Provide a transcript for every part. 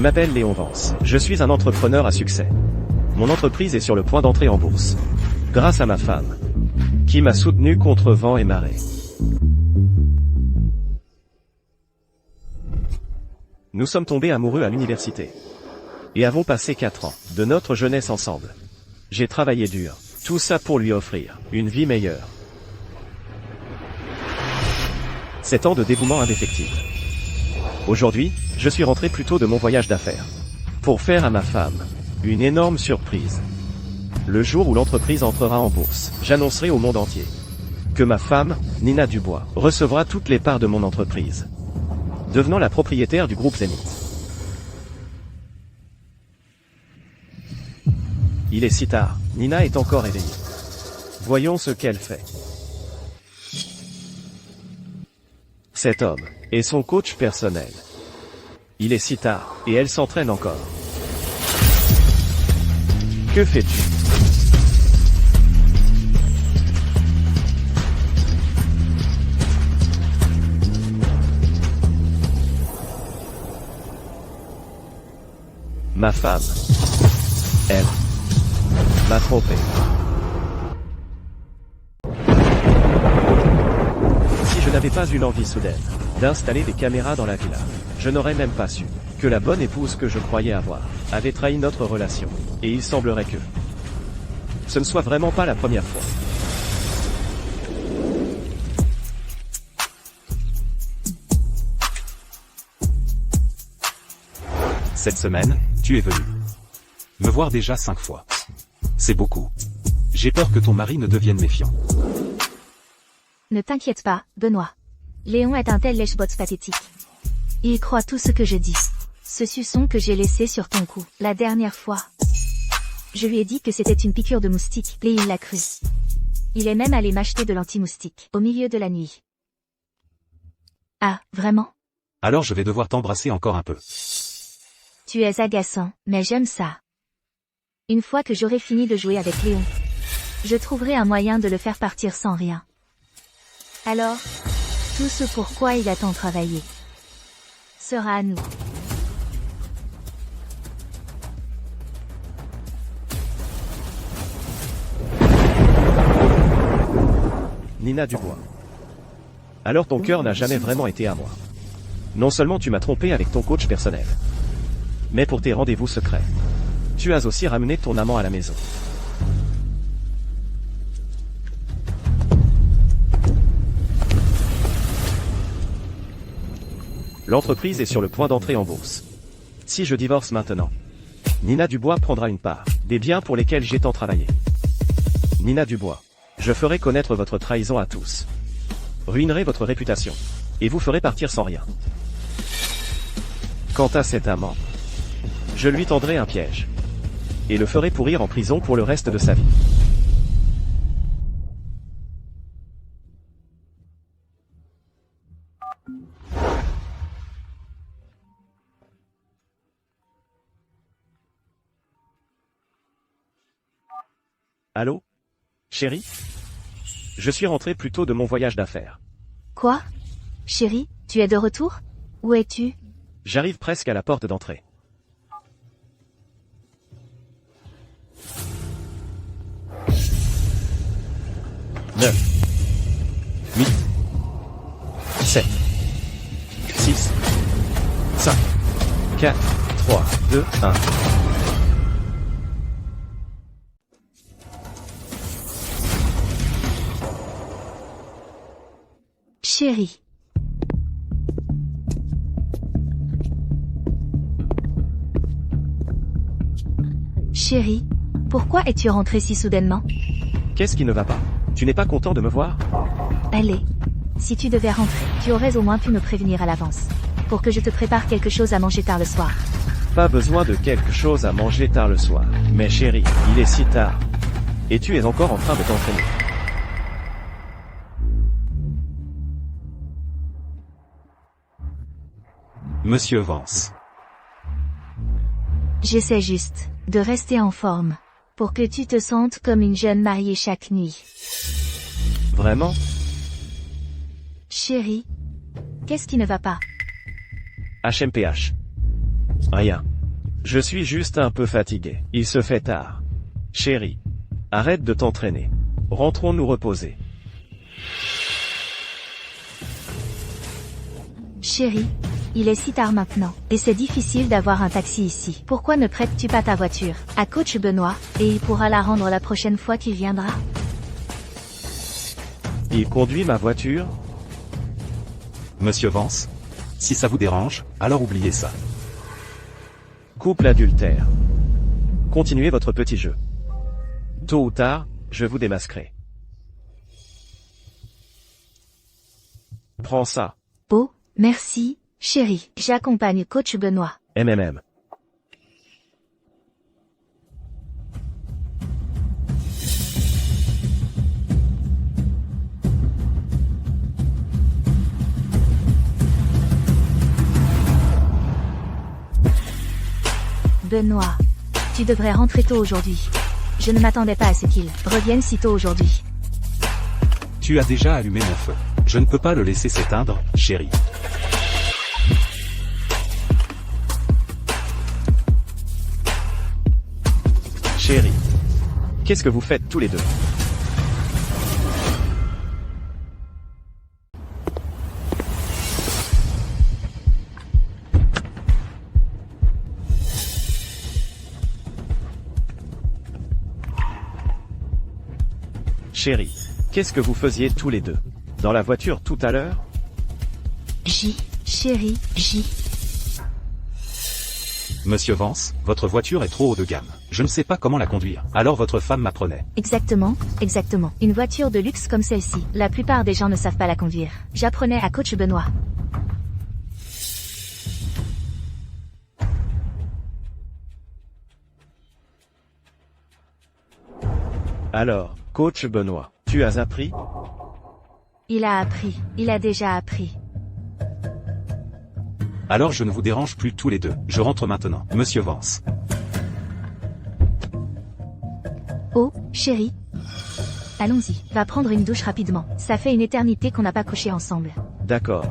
m'appelle Léon Vance. Je suis un entrepreneur à succès. Mon entreprise est sur le point d'entrer en bourse. Grâce à ma femme, qui m'a soutenu contre vent et marée. Nous sommes tombés amoureux à l'université. Et avons passé 4 ans de notre jeunesse ensemble. J'ai travaillé dur. Tout ça pour lui offrir une vie meilleure. 7 ans de dévouement indéfectible. Aujourd'hui, je suis rentré plus tôt de mon voyage d'affaires. Pour faire à ma femme une énorme surprise. Le jour où l'entreprise entrera en bourse, j'annoncerai au monde entier que ma femme, Nina Dubois, recevra toutes les parts de mon entreprise, devenant la propriétaire du groupe Zénith. Il est si tard, Nina est encore éveillée. Voyons ce qu'elle fait. Cet homme est son coach personnel. Il est si tard, et elle s'entraîne encore. Que fais-tu? Ma femme, elle, m'a trompé. Si je n'avais pas eu l'envie soudaine d'installer des caméras dans la villa, je n'aurais même pas su que la bonne épouse que je croyais avoir avait trahi notre relation. Et il semblerait que ce ne soit vraiment pas la première fois. Cette semaine, tu es venu me voir déjà 5 fois. C'est beaucoup. J'ai peur que ton mari ne devienne méfiant. Ne t'inquiète pas, Benoît. Léon est un tel lèche-botte pathétique. Il croit tout ce que je dis. Ce suçon que j'ai laissé sur ton cou, la dernière fois. Je lui ai dit que c'était une piqûre de moustique, et il l'a cru. Il est même allé m'acheter de l'anti-moustique, au milieu de la nuit. Ah, vraiment? Alors je vais devoir t'embrasser encore un peu. Tu es agaçant, mais j'aime ça. Une fois que j'aurai fini de jouer avec Léon, je trouverai un moyen de le faire partir sans rien. Alors, tout ce pourquoi il a tant travaillé sera à nous. Nina Dubois. Alors ton cœur n'a jamais vraiment été à moi. Non seulement tu m'as trompé avec ton coach personnel, mais pour tes rendez-vous secrets, tu as aussi ramené ton amant à la maison. L'entreprise est sur le point d'entrer en bourse. Si je divorce maintenant, Nina Dubois prendra une part des biens pour lesquels j'ai tant travaillé. Nina Dubois, je ferai connaître votre trahison à tous. Ruinerai votre réputation. Et vous ferez partir sans rien. Quant à cet amant, je lui tendrai un piège. Et le ferai pourrir en prison pour le reste de sa vie. Allô? Chérie? Je suis rentré plus tôt de mon voyage d'affaires. Quoi? Chérie, tu es de retour? Où es-tu? J'arrive presque à la porte d'entrée. Neuf, 8, 7, 6, 5, 4, 3, 2, 1. Chérie. Chérie, pourquoi es-tu rentrée si soudainement? Qu'est-ce qui ne va pas? Tu n'es pas content de me voir? Allez. Si tu devais rentrer, tu aurais au moins pu me prévenir à l'avance. Pour que je te prépare quelque chose à manger tard le soir. Pas besoin de quelque chose à manger tard le soir. Mais chérie, il est si tard. Et tu es encore en train de t'entraîner. Monsieur Vance. J'essaie juste de rester en forme. Pour que tu te sentes comme une jeune mariée chaque nuit. Vraiment? Chérie, qu'est-ce qui ne va pas? HMPH. Rien. Je suis juste un peu fatigué. Il se fait tard. Chérie, arrête de t'entraîner. Rentrons nous reposer. Chérie, il est si tard maintenant, et c'est difficile d'avoir un taxi ici. Pourquoi ne prêtes-tu pas ta voiture à coach Benoît, et il pourra la rendre la prochaine fois qu'il viendra? Il conduit ma voiture? Monsieur Vance? Si ça vous dérange, alors oubliez ça. Couple adultère. Continuez votre petit jeu. Tôt ou tard, je vous démasquerai. Prends ça. Oh, merci, chérie. J'accompagne coach Benoît. MMM. Benoît, tu devrais rentrer tôt aujourd'hui. Je ne m'attendais pas à ce qu'il revienne si tôt aujourd'hui. Tu as déjà allumé mon feu. Je ne peux pas le laisser s'éteindre, chérie. Chérie. Qu'est-ce que vous faites tous les deux? Chérie, qu'est-ce que vous faisiez tous les deux? Dans la voiture tout à l'heure? Chérie. Monsieur Vance, votre voiture est trop haut de gamme. Je ne sais pas comment la conduire. Alors votre femme m'apprenait. Exactement. Une voiture de luxe comme celle-ci, la plupart des gens ne savent pas la conduire. J'apprenais à coach Benoît. Alors, coach Benoît, tu as appris? Il a déjà appris. Alors je ne vous dérange plus tous les deux. Je rentre maintenant. Monsieur Vance. Oh, chérie. Allons-y, va prendre une douche rapidement. Ça fait une éternité qu'on n'a pas couché ensemble. D'accord.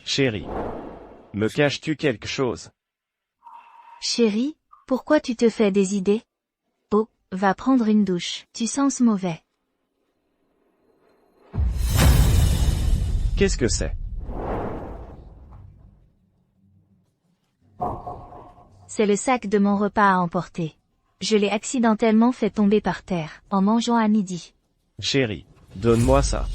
Chérie. Me caches-tu quelque chose? Chérie, pourquoi tu te fais des idées? Oh, va prendre une douche. Tu sens mauvais. Qu'est-ce que c'est? C'est le sac de mon repas à emporter. Je l'ai accidentellement fait tomber par terre, en mangeant à midi. Chérie, donne-moi ça.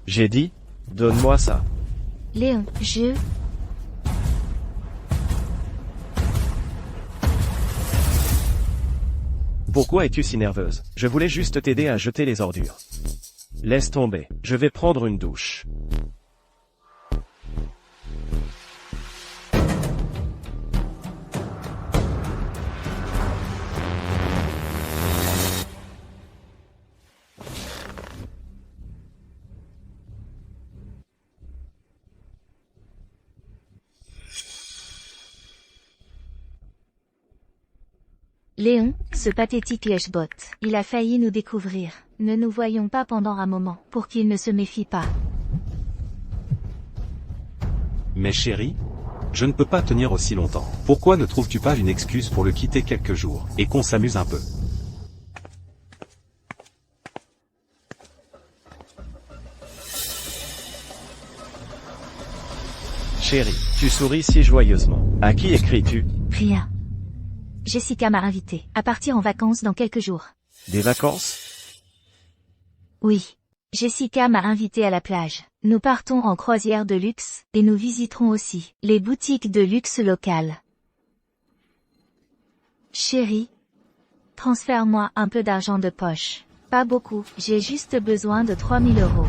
J'ai dit, donne-moi ça. Léon, Pourquoi es-tu si nerveuse? Je voulais juste t'aider à jeter les ordures. Laisse tomber, je vais prendre une douche. Léon, ce pathétique lèche-bot, il a failli nous découvrir. Ne nous voyons pas pendant un moment, pour qu'il ne se méfie pas. Mais chérie, je ne peux pas tenir aussi longtemps. Pourquoi ne trouves-tu pas une excuse pour le quitter quelques jours, et qu'on s'amuse un peu? Chérie, tu souris si joyeusement. À qui écris-tu? Rien. Jessica m'a invité à partir en vacances dans quelques jours. Des vacances? Oui. Jessica m'a invité à la plage. Nous partons en croisière de luxe, et nous visiterons aussi les boutiques de luxe locales. Chérie, transfère-moi un peu d'argent de poche. Pas beaucoup, j'ai juste besoin de 3000 €.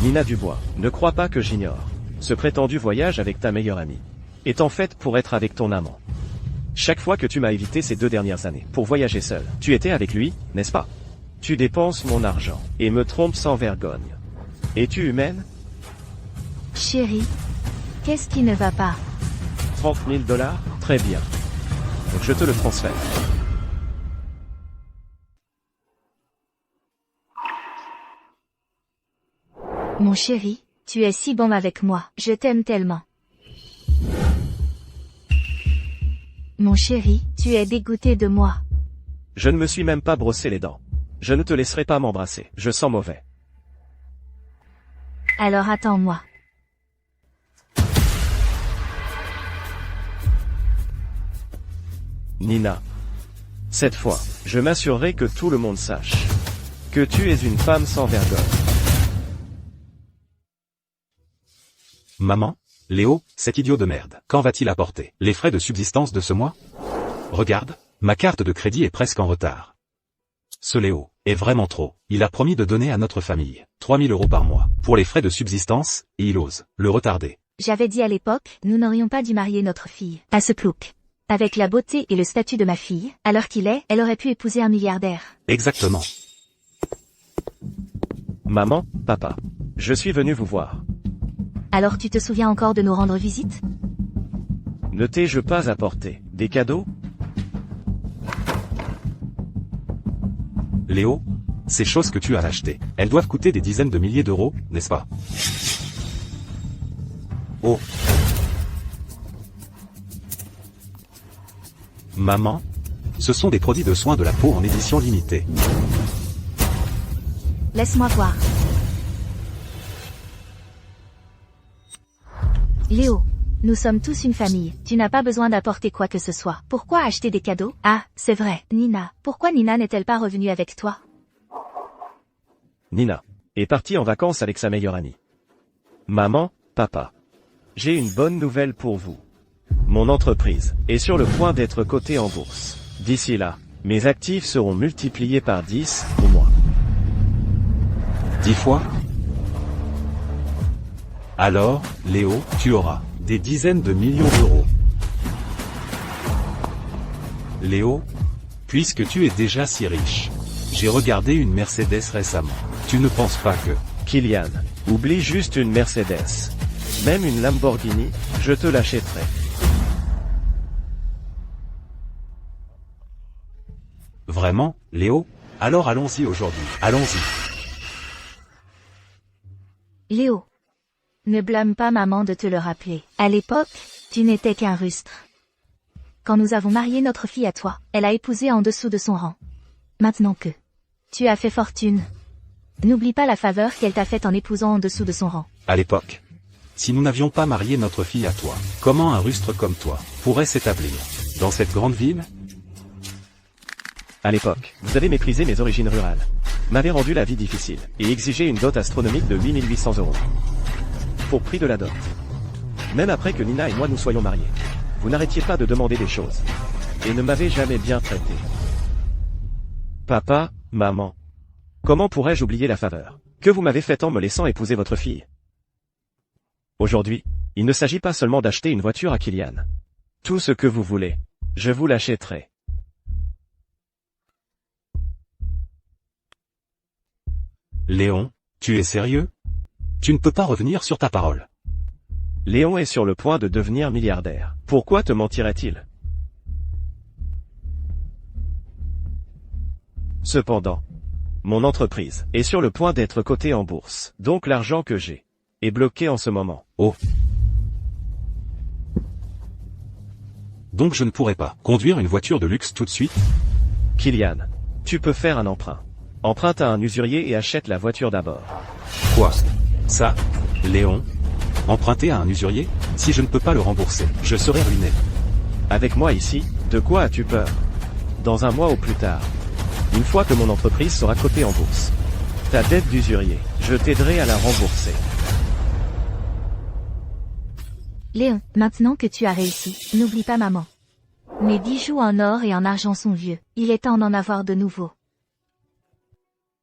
Nina Dubois, ne crois pas que j'ignore. Ce prétendu voyage avec ta meilleure amie est en fait pour être avec ton amant. Chaque fois que tu m'as évité ces 2 dernières années pour voyager seul, tu étais avec lui, n'est-ce pas? Tu dépenses mon argent et me trompes sans vergogne. Es-tu humaine? Chérie, qu'est-ce qui ne va pas? 30 000 $? Très bien. Donc je te le transfère. Mon chéri, tu es si bon avec moi. Je t'aime tellement. Mon chéri, tu es dégoûté de moi. Je ne me suis même pas brossé les dents. Je ne te laisserai pas m'embrasser. Je sens mauvais. Alors attends-moi. Nina. Cette fois, je m'assurerai que tout le monde sache que tu es une femme sans vergogne. Maman, Léo, cet idiot de merde, quand va-t-il apporter les frais de subsistance de ce mois? Regarde, ma carte de crédit est presque en retard. Ce Léo est vraiment trop. Il a promis de donner à notre famille 3 000 € par mois pour les frais de subsistance, et il ose le retarder. J'avais dit à l'époque, nous n'aurions pas dû marier notre fille à ce plouc. Avec la beauté et le statut de ma fille, à l'heure qu'il est, elle aurait pu épouser un milliardaire. Exactement. Maman, papa. Je suis venu vous voir. Alors tu te souviens encore de nous rendre visite? Ne t'ai-je pas apporté des cadeaux? Léo, ces choses que tu as achetées, elles doivent coûter des dizaines de milliers d'euros, n'est-ce pas? Oh. Maman, ce sont des produits de soins de la peau en édition limitée. Laisse-moi voir. Léo, nous sommes tous une famille, tu n'as pas besoin d'apporter quoi que ce soit. Pourquoi acheter des cadeaux? Ah, c'est vrai, Nina. Pourquoi Nina n'est-elle pas revenue avec toi? Nina est partie en vacances avec sa meilleure amie. Maman, papa. J'ai une bonne nouvelle pour vous. Mon entreprise est sur le point d'être cotée en bourse. D'ici là, mes actifs seront multipliés par 10 ou moins. 10 fois? Alors, Léo, tu auras des dizaines de millions d'euros. Léo, puisque tu es déjà si riche, j'ai regardé une Mercedes récemment. Tu ne penses pas que... Kylian, oublie juste une Mercedes. Même une Lamborghini, je te l'achèterai. Vraiment, Léo? Alors allons-y aujourd'hui. Allons-y. Léo. Ne blâme pas maman de te le rappeler. À l'époque, tu n'étais qu'un rustre. Quand nous avons marié notre fille à toi, elle a épousé en dessous de son rang. Maintenant que tu as fait fortune, n'oublie pas la faveur qu'elle t'a faite en épousant en dessous de son rang. À l'époque, si nous n'avions pas marié notre fille à toi, comment un rustre comme toi pourrait s'établir dans cette grande ville? À l'époque, vous avez méprisé mes origines rurales, m'avez rendu la vie difficile, et exigé une dot astronomique de 8 800 €. Pour prix de la dot. Même après que Nina et moi nous soyons mariés, vous n'arrêtiez pas de demander des choses, et ne m'avez jamais bien traité. Papa, maman. Comment pourrais-je oublier la faveur que vous m'avez faite en me laissant épouser votre fille? Aujourd'hui, il ne s'agit pas seulement d'acheter une voiture à Kylian. Tout ce que vous voulez, je vous l'achèterai. Léon, tu es sérieux? Tu ne peux pas revenir sur ta parole. Léon est sur le point de devenir milliardaire. Pourquoi te mentirait-il? Cependant, mon entreprise est sur le point d'être cotée en bourse, donc l'argent que j'ai est bloqué en ce moment. Oh. Donc je ne pourrais pas conduire une voiture de luxe tout de suite? Kylian, tu peux faire un emprunt. Emprunte à un usurier et achète la voiture d'abord. Quoi? Ça? Léon? Emprunter à un usurier? Si je ne peux pas le rembourser, je serai ruiné. Avec moi ici, de quoi as-tu peur? Dans un mois ou plus tard, une fois que mon entreprise sera cotée en bourse, ta dette d'usurier, je t'aiderai à la rembourser. Léon, maintenant que tu as réussi, n'oublie pas maman. Mes bijoux en or et en argent sont vieux, il est temps d'en avoir de nouveaux.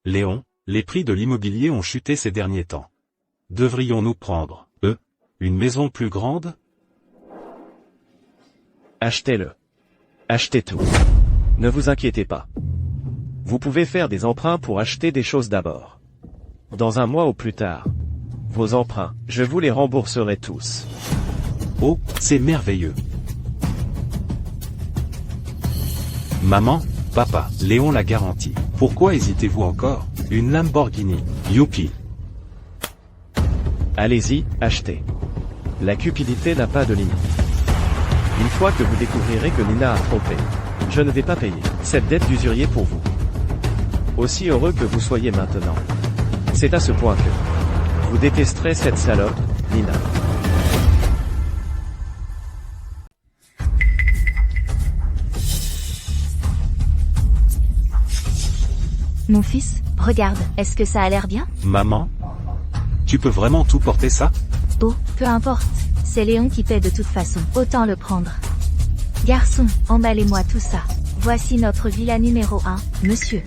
Léon, les prix de l'immobilier ont chuté ces derniers temps. Devrions-nous prendre, une maison plus grande? Achetez-le. Achetez tout. Ne vous inquiétez pas. Vous pouvez faire des emprunts pour acheter des choses d'abord. Dans un mois ou plus tard, vos emprunts, je vous les rembourserai tous. Oh, c'est merveilleux. Maman, papa, Léon l'a garantie. Pourquoi hésitez-vous encore? Une Lamborghini. Youpi. Allez-y, achetez. La cupidité n'a pas de limite. Une fois que vous découvrirez que Nina a trompé, je ne vais pas payer cette dette d'usurier pour vous. Aussi heureux que vous soyez maintenant. C'est à ce point que vous détesterez cette salope, Nina. Mon fils, regarde, est-ce que ça a l'air bien? Maman? Tu peux vraiment tout porter ça? Oh, peu importe. C'est Léon qui paie de toute façon. Autant le prendre. Garçon, emballez-moi tout ça. Voici notre villa numéro 1, monsieur.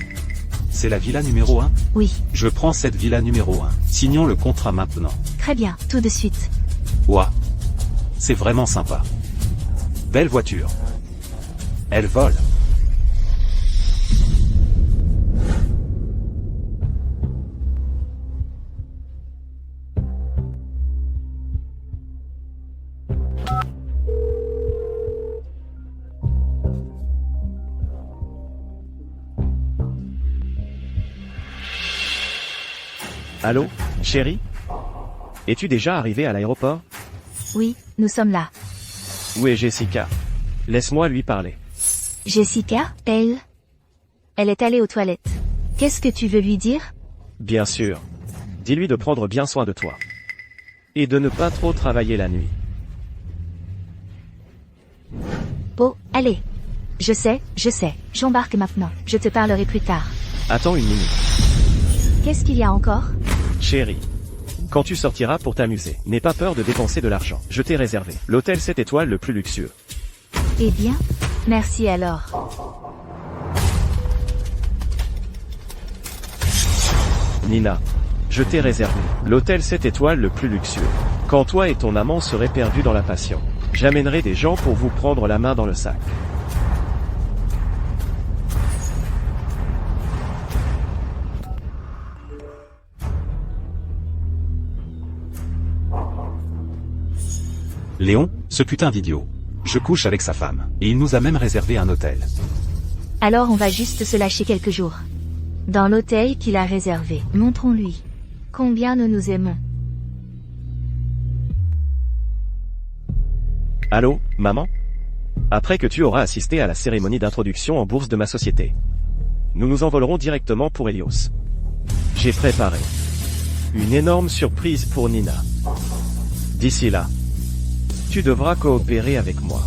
C'est la villa numéro 1? Oui, Je prends cette villa numéro 1. Signons le contrat maintenant. très bien, tout de suite. Ouah. C'est vraiment sympa. Belle voiture. Elle vole. Allô, chérie? Es-tu déjà arrivé à l'aéroport? Oui, nous sommes là. Où est Jessica? Laisse-moi lui parler. Jessica, elle est allée aux toilettes. Qu'est-ce que tu veux lui dire? Bien sûr. Dis-lui de prendre bien soin de toi. Et de ne pas trop travailler la nuit. Oh, allez. Je sais, j'embarque maintenant. Je te parlerai plus tard. Attends une minute. Qu'est-ce qu'il y a encore? Chérie. Quand tu sortiras pour t'amuser, n'aie pas peur de dépenser de l'argent. Je t'ai réservé l'hôtel 7 étoiles le plus luxueux. Eh bien, merci alors. Nina. Je t'ai réservé l'hôtel 7 étoiles le plus luxueux. Quand toi et ton amant seraient perdus dans la passion, j'amènerai des gens pour vous prendre la main dans le sac. Léon, ce putain d'idiot. Je couche avec sa femme. Et il nous a même réservé un hôtel. Alors on va juste se lâcher quelques jours. Dans l'hôtel qu'il a réservé, montrons-lui combien nous nous aimons. Allô, maman? Après que tu auras assisté à la cérémonie d'introduction en bourse de ma société, nous nous envolerons directement pour Helios. J'ai préparé une énorme surprise pour Nina. D'ici là, tu devras coopérer avec moi.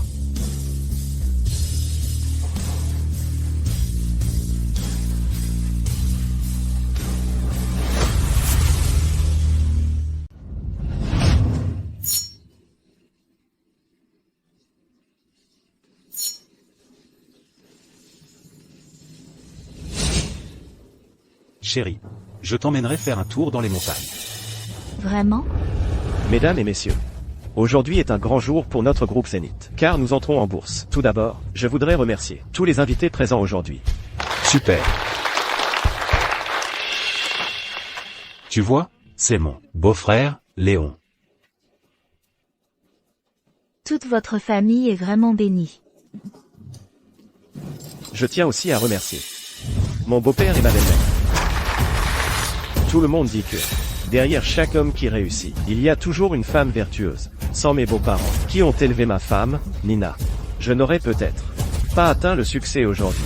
Chérie, je t'emmènerai faire un tour dans les montagnes. Vraiment? Mesdames et messieurs, aujourd'hui est un grand jour pour notre groupe Zénith, car nous entrons en bourse. Tout d'abord, je voudrais remercier tous les invités présents aujourd'hui. Super. Tu vois, c'est mon beau-frère, Léon. Toute votre famille est vraiment bénie. Je tiens aussi à remercier mon beau-père et ma belle-mère. Tout le monde dit que, derrière chaque homme qui réussit, il y a toujours une femme vertueuse. Sans mes beaux-parents, qui ont élevé ma femme, Nina, je n'aurais peut-être pas atteint le succès aujourd'hui.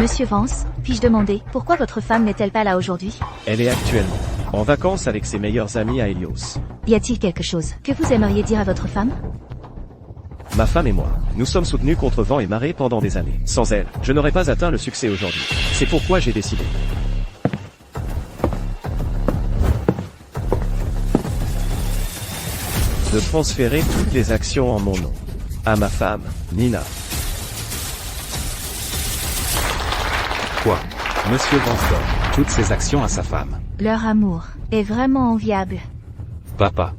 Monsieur Vance, puis-je demander, pourquoi votre femme n'est-elle pas là aujourd'hui? Elle est actuellement en vacances avec ses meilleurs amis à Helios. Y a-t-il quelque chose que vous aimeriez dire à votre femme? Ma femme et moi, nous sommes soutenus contre vent et marée pendant des années. Sans elle, je n'aurais pas atteint le succès aujourd'hui. C'est pourquoi j'ai décidé de transférer toutes les actions en mon nom à ma femme, Nina. Quoi? Monsieur Vance donne toutes ses actions à sa femme. Leur amour est vraiment enviable. Papa.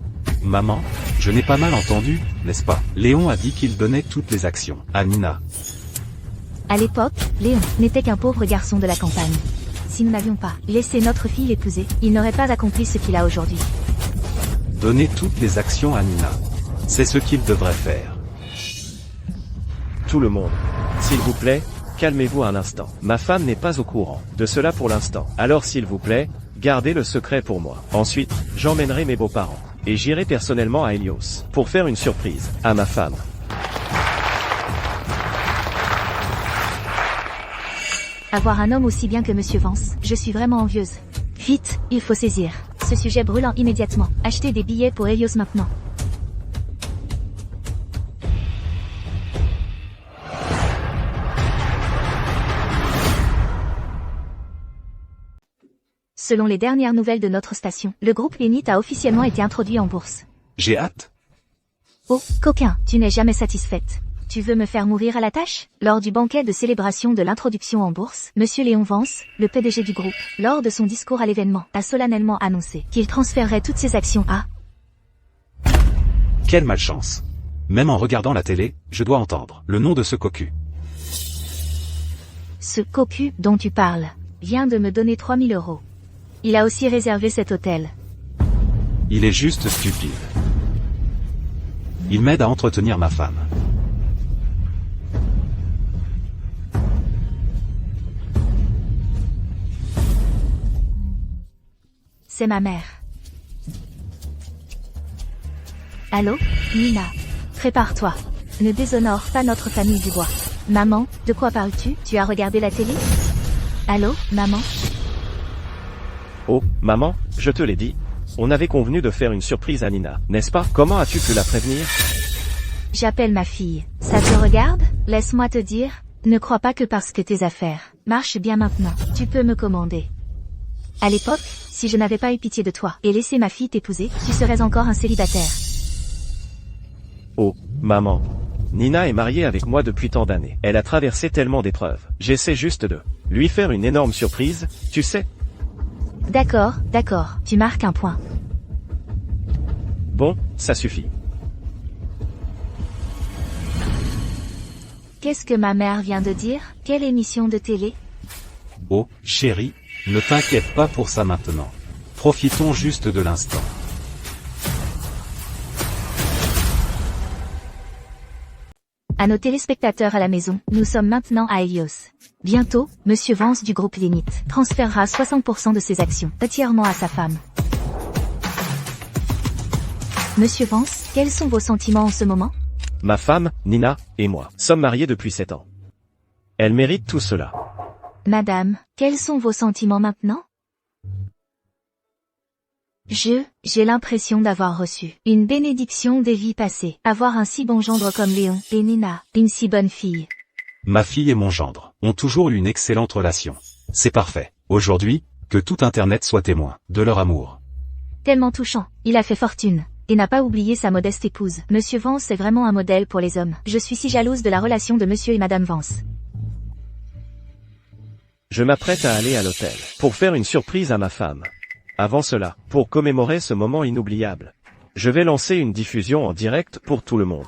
Maman, je n'ai pas mal entendu, n'est-ce pas? Léon a dit qu'il donnait toutes les actions à Nina. À l'époque, Léon n'était qu'un pauvre garçon de la campagne. Si nous n'avions pas laissé notre fille l'épouser, il n'aurait pas accompli ce qu'il a aujourd'hui. Donnez toutes les actions à Nina. C'est ce qu'il devrait faire. Tout le monde. S'il vous plaît, calmez-vous un instant. Ma femme n'est pas au courant de cela pour l'instant. Alors s'il vous plaît, gardez le secret pour moi. Ensuite, j'emmènerai mes beaux-parents. Et j'irai personnellement à Helios pour faire une surprise à ma femme. Avoir un homme aussi bien que Monsieur Vance, je suis vraiment envieuse. Vite, il faut saisir ce sujet brûlant immédiatement. Achetez des billets pour Helios maintenant. Selon les dernières nouvelles de notre station, le groupe Zénith a officiellement été introduit en bourse. J'ai hâte. Oh, coquin, tu n'es jamais satisfaite. Tu veux me faire mourir à la tâche? Lors du banquet de célébration de l'introduction en bourse, Monsieur Léon Vance, le PDG du groupe, lors de son discours à l'événement, a solennellement annoncé qu'il transférerait toutes ses actions à... Quelle malchance. Même en regardant la télé, je dois entendre le nom de ce cocu. Ce cocu dont tu parles vient de me donner 3000 €. Il a aussi réservé cet hôtel. Il est juste stupide. Il m'aide à entretenir ma femme. C'est ma mère. Allô, Nina. Prépare-toi. Ne déshonore pas notre famille du bois. Maman, de quoi parles-tu? Tu as regardé la télé? Allô, maman? Oh, maman, je te l'ai dit. On avait convenu de faire une surprise à Nina, n'est-ce pas? Comment as-tu pu la prévenir? J'appelle ma fille. Ça te regarde? Laisse-moi te dire, ne crois pas que parce que tes affaires marchent bien maintenant, tu peux me commander. À l'époque, si je n'avais pas eu pitié de toi et laissé ma fille t'épouser, tu serais encore un célibataire. Oh, maman. Nina est mariée avec moi depuis tant d'années. Elle a traversé tellement d'épreuves. J'essaie juste de lui faire une énorme surprise, tu sais. D'accord, tu marques un point. Bon, ça suffit. Qu'est-ce que ma mère vient de dire? Quelle émission de télé? Oh, chérie, ne t'inquiète pas pour ça maintenant. Profitons juste de l'instant. À nos téléspectateurs à la maison, nous sommes maintenant à Helios. Bientôt, Monsieur Vance du groupe Zénith transférera 60% de ses actions entièrement à sa femme. Monsieur Vance, quels sont vos sentiments en ce moment? Ma femme, Nina, et moi sommes mariés depuis 7 ans. Elle mérite tout cela. Madame, quels sont vos sentiments maintenant? J'ai l'impression d'avoir reçu une bénédiction des vies passées. Avoir un si bon gendre comme Léon et Nina, une si bonne fille. Ma fille et mon gendre ont toujours eu une excellente relation. C'est parfait. Aujourd'hui, que tout Internet soit témoin de leur amour. Tellement touchant. Il a fait fortune. Et n'a pas oublié sa modeste épouse. Monsieur Vance est vraiment un modèle pour les hommes. Je suis si jalouse de la relation de Monsieur et Madame Vance. Je m'apprête à aller à l'hôtel pour faire une surprise à ma femme. Avant cela, pour commémorer ce moment inoubliable, je vais lancer une diffusion en direct pour tout le monde.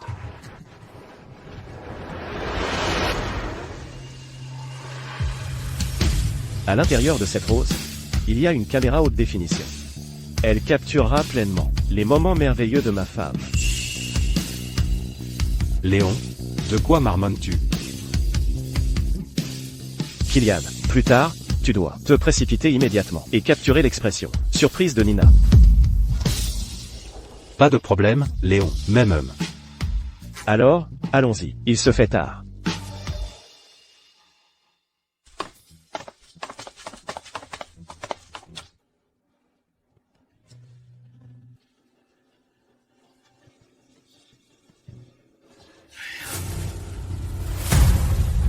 À l'intérieur de cette rose, il y a une caméra haute définition. Elle capturera pleinement les moments merveilleux de ma femme. Léon, de quoi marmonnes-tu? Kylian, plus tard, tu dois te précipiter immédiatement et capturer l'expression « surprise de Nina ». Pas de problème, Léon, même homme. Alors, allons-y, il se fait tard.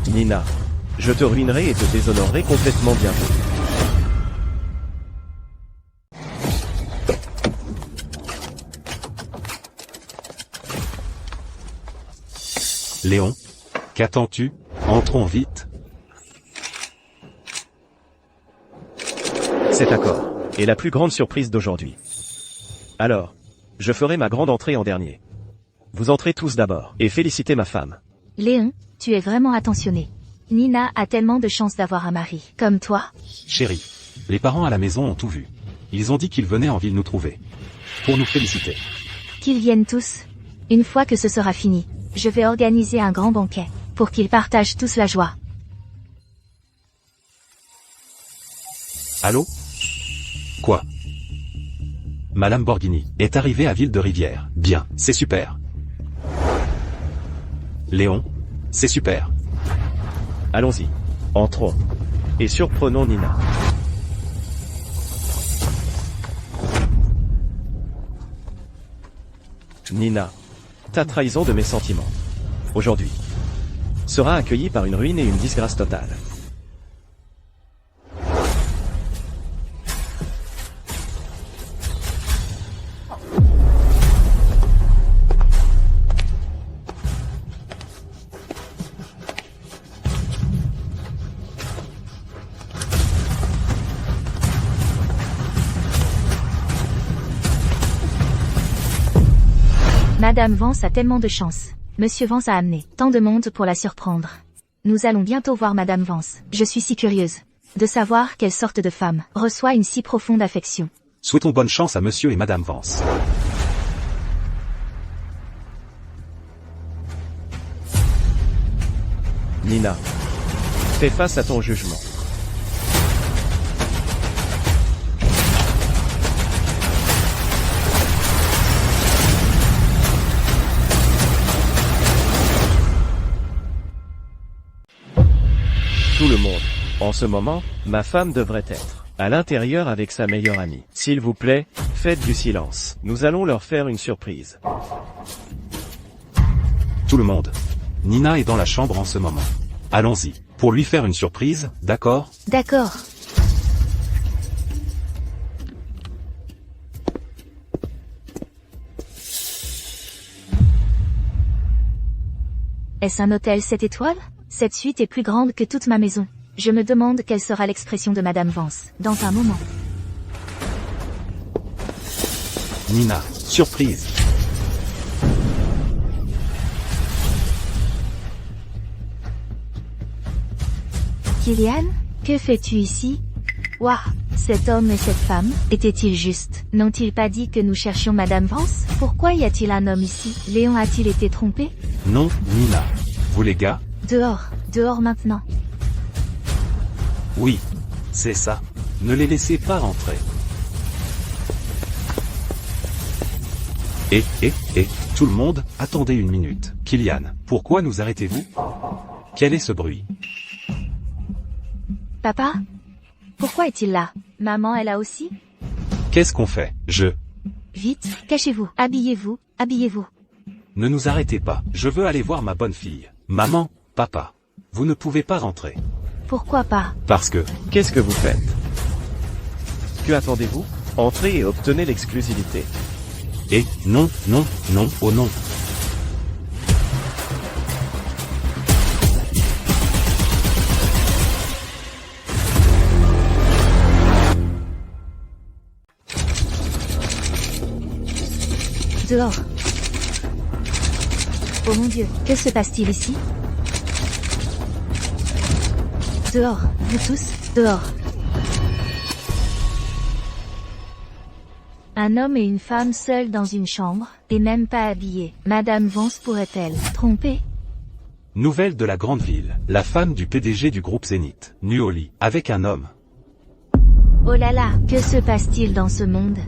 Nina, je te ruinerai et te déshonorerai complètement bientôt. Léon, qu'attends-tu? Entrons vite. Cet accord est la plus grande surprise d'aujourd'hui. Alors, je ferai ma grande entrée en dernier. Vous entrez tous d'abord et félicitez ma femme. Léon, tu es vraiment attentionné. Nina a tellement de chance d'avoir un mari comme toi. Chérie, les parents à la maison ont tout vu. Ils ont dit qu'ils venaient en ville nous trouver. Pour nous féliciter. Qu'ils viennent tous. Une fois que ce sera fini, je vais organiser un grand banquet, pour qu'ils partagent tous la joie. Allô? Quoi? Madame Borghini est arrivée à Ville de Rivière. Bien, c'est super. Léon, c'est super. Allons-y. Entrons. Et surprenons Nina. Nina, ta trahison de mes sentiments, aujourd'hui, sera accueillie par une ruine et une disgrâce totale. Madame Vance a tellement de chance. Monsieur Vance a amené tant de monde pour la surprendre. Nous allons bientôt voir Madame Vance. Je suis si curieuse de savoir quelle sorte de femme reçoit une si profonde affection. Souhaitons bonne chance à Monsieur et Madame Vance. Nina, fais face à ton jugement. Tout le monde. En ce moment, ma femme devrait être à l'intérieur avec sa meilleure amie. S'il vous plaît, faites du silence. Nous allons leur faire une surprise. Tout le monde. Nina est dans la chambre en ce moment. Allons-y. Pour lui faire une surprise, d'accord? D'accord. Est-ce un hôtel 7 étoiles? Cette suite est plus grande que toute ma maison. Je me demande quelle sera l'expression de Madame Vance dans un moment. Nina, surprise. Kylian, que fais-tu ici? Ouah, cet homme et cette femme, étaient-ils justes? N'ont-ils pas dit que nous cherchions Madame Vance? Pourquoi y a-t-il un homme ici? Léon a-t-il été trompé? Non, Nina. Vous les gars? Dehors, dehors maintenant. Oui. C'est ça. Ne les laissez pas rentrer. Tout le monde, attendez une minute. Kylian, pourquoi nous arrêtez-vous? Quel est ce bruit? Papa? Pourquoi est-il là? Maman est là aussi? Qu'est-ce qu'on fait? Vite, cachez-vous, habillez-vous, habillez-vous. Ne nous arrêtez pas. Je veux aller voir ma bonne fille. Maman, papa. Vous ne pouvez pas rentrer. Pourquoi pas? Parce que... Qu'est-ce que vous faites? Que attendez-vous? Entrez et obtenez l'exclusivité. Non, oh non. Dehors. Oh mon Dieu, que se passe-t-il ici? Dehors, vous tous, dehors. Un homme et une femme seuls dans une chambre, et même pas habillés. Madame Vance pourrait-elle tromper? Nouvelle de la grande ville. La femme du PDG du groupe Zénith, nue au lit, avec un homme. Oh là là, que se passe-t-il dans ce monde?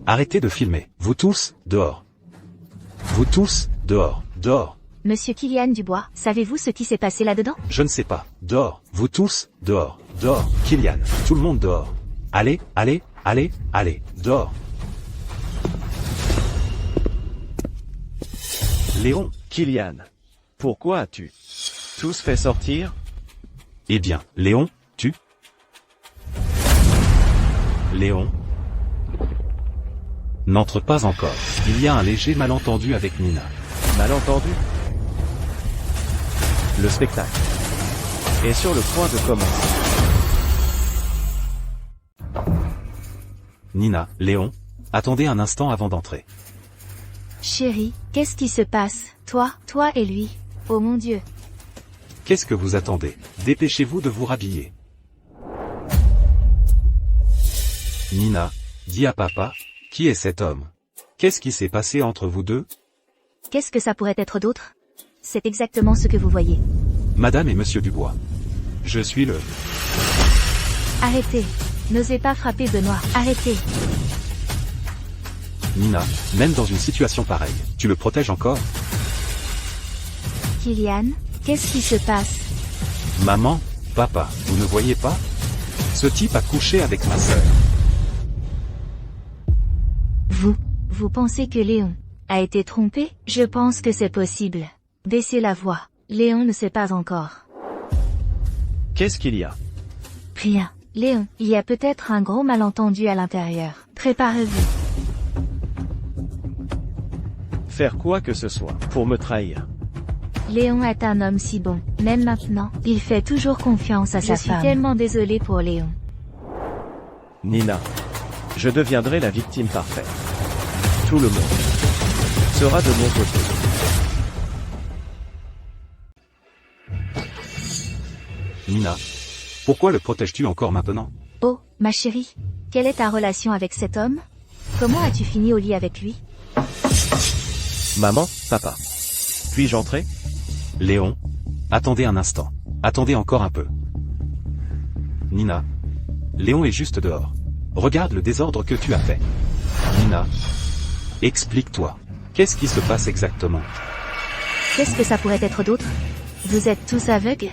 Arrêtez de filmer. Vous tous, dehors. Vous tous, dehors, dehors. Monsieur Kylian Dubois, savez-vous ce qui s'est passé là-dedans? Je ne sais pas. Dehors. Vous tous, dehors, dehors. Kylian, tout le monde dehors. Allez, dehors. Léon. Kylian, pourquoi as-tu tous fait sortir? Eh bien, Léon, tu? Léon. N'entre pas encore. Il y a un léger malentendu avec Nina. Malentendu? Le spectacle est sur le point de commencer. Nina, Léon, attendez un instant avant d'entrer. Chérie, qu'est-ce qui se passe? Toi et lui. Oh mon Dieu. Qu'est-ce que vous attendez? Dépêchez-vous de vous rhabiller. Nina, dis à papa, qui est cet homme? Qu'est-ce qui s'est passé entre vous deux? Qu'est-ce que ça pourrait être d'autre? C'est exactement ce que vous voyez. Madame et Monsieur Dubois. Je suis le... Arrêtez. N'osez pas frapper Benoît. Arrêtez. Nina, même dans une situation pareille, tu le protèges encore? Kylian, qu'est-ce qui se passe? Maman, papa, vous ne voyez pas? Ce type a couché avec ma sœur. Vous pensez que Léon a été trompé? Je pense que c'est possible. Baissez la voix. Léon ne sait pas encore. Qu'est-ce qu'il y a? Rien. Léon, il y a peut-être un gros malentendu à l'intérieur. Préparez-vous. Faire quoi que ce soit pour me trahir. Léon est un homme si bon. Même maintenant, il fait toujours confiance à sa femme. Je suis tellement désolée pour Léon. Nina, je deviendrai la victime parfaite. Tout le monde sera de mon côté. Nina, pourquoi le protèges-tu encore maintenant? Oh, ma chérie, quelle est ta relation avec cet homme? Comment as-tu fini au lit avec lui? Maman, papa. Puis-je entrer? Léon, attendez un instant. Attendez encore un peu. Nina, Léon est juste dehors. Regarde le désordre que tu as fait. Nina, explique-toi. Qu'est-ce qui se passe exactement? Qu'est-ce que ça pourrait être d'autre? Vous êtes tous aveugles?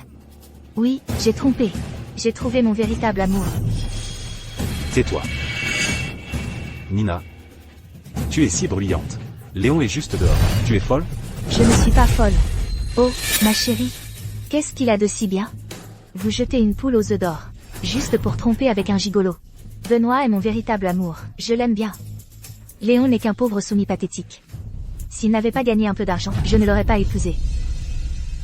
Oui, j'ai trompé. J'ai trouvé mon véritable amour. Tais-toi. Nina, tu es si bruyante. Léon est juste dehors. Tu es folle? Je ne suis pas folle. Oh, ma chérie. Qu'est-ce qu'il a de si bien? Vous jetez une poule aux œufs d'or. Juste pour tromper avec un gigolo. Benoît est mon véritable amour. Je l'aime bien. Léon n'est qu'un pauvre soumis pathétique. S'il n'avait pas gagné un peu d'argent, je ne l'aurais pas épousé.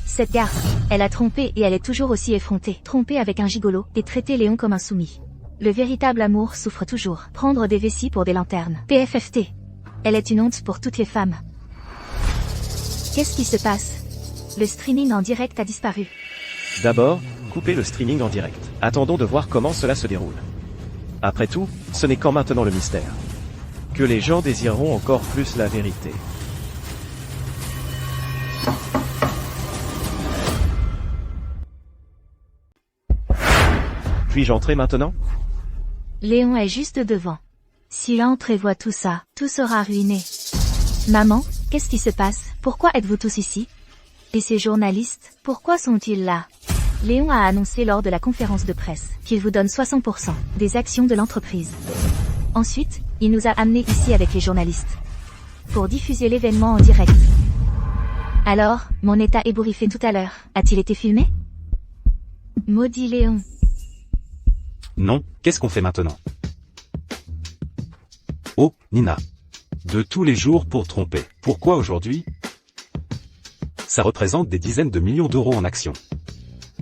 Cette garce, elle a trompé et elle est toujours aussi effrontée. Tromper avec un gigolo et traiter Léon comme un soumis. Le véritable amour souffre toujours. Prendre des vessies pour des lanternes. PFFT. Elle est une honte pour toutes les femmes. Qu'est-ce qui se passe? Le streaming en direct a disparu. D'abord, coupez le streaming en direct. Attendons de voir comment cela se déroule. Après tout, ce n'est qu'en maintenant le mystère que les gens désireront encore plus la vérité. Puis-je entrer maintenant? Léon est juste devant. S'il entre et voit tout ça, tout sera ruiné. Maman, qu'est-ce qui se passe? Pourquoi êtes-vous tous ici? Et ces journalistes, pourquoi sont-ils là? Léon a annoncé lors de la conférence de presse qu'il vous donne 60% des actions de l'entreprise. Ensuite, il nous a amenés ici avec les journalistes pour diffuser l'événement en direct. Alors, mon état ébouriffé tout à l'heure, a-t-il été filmé? Maudit Léon. Non, qu'est-ce qu'on fait maintenant? Oh, Nina. De tous les jours pour tromper. Pourquoi aujourd'hui? Ça représente des dizaines de millions d'euros en actions.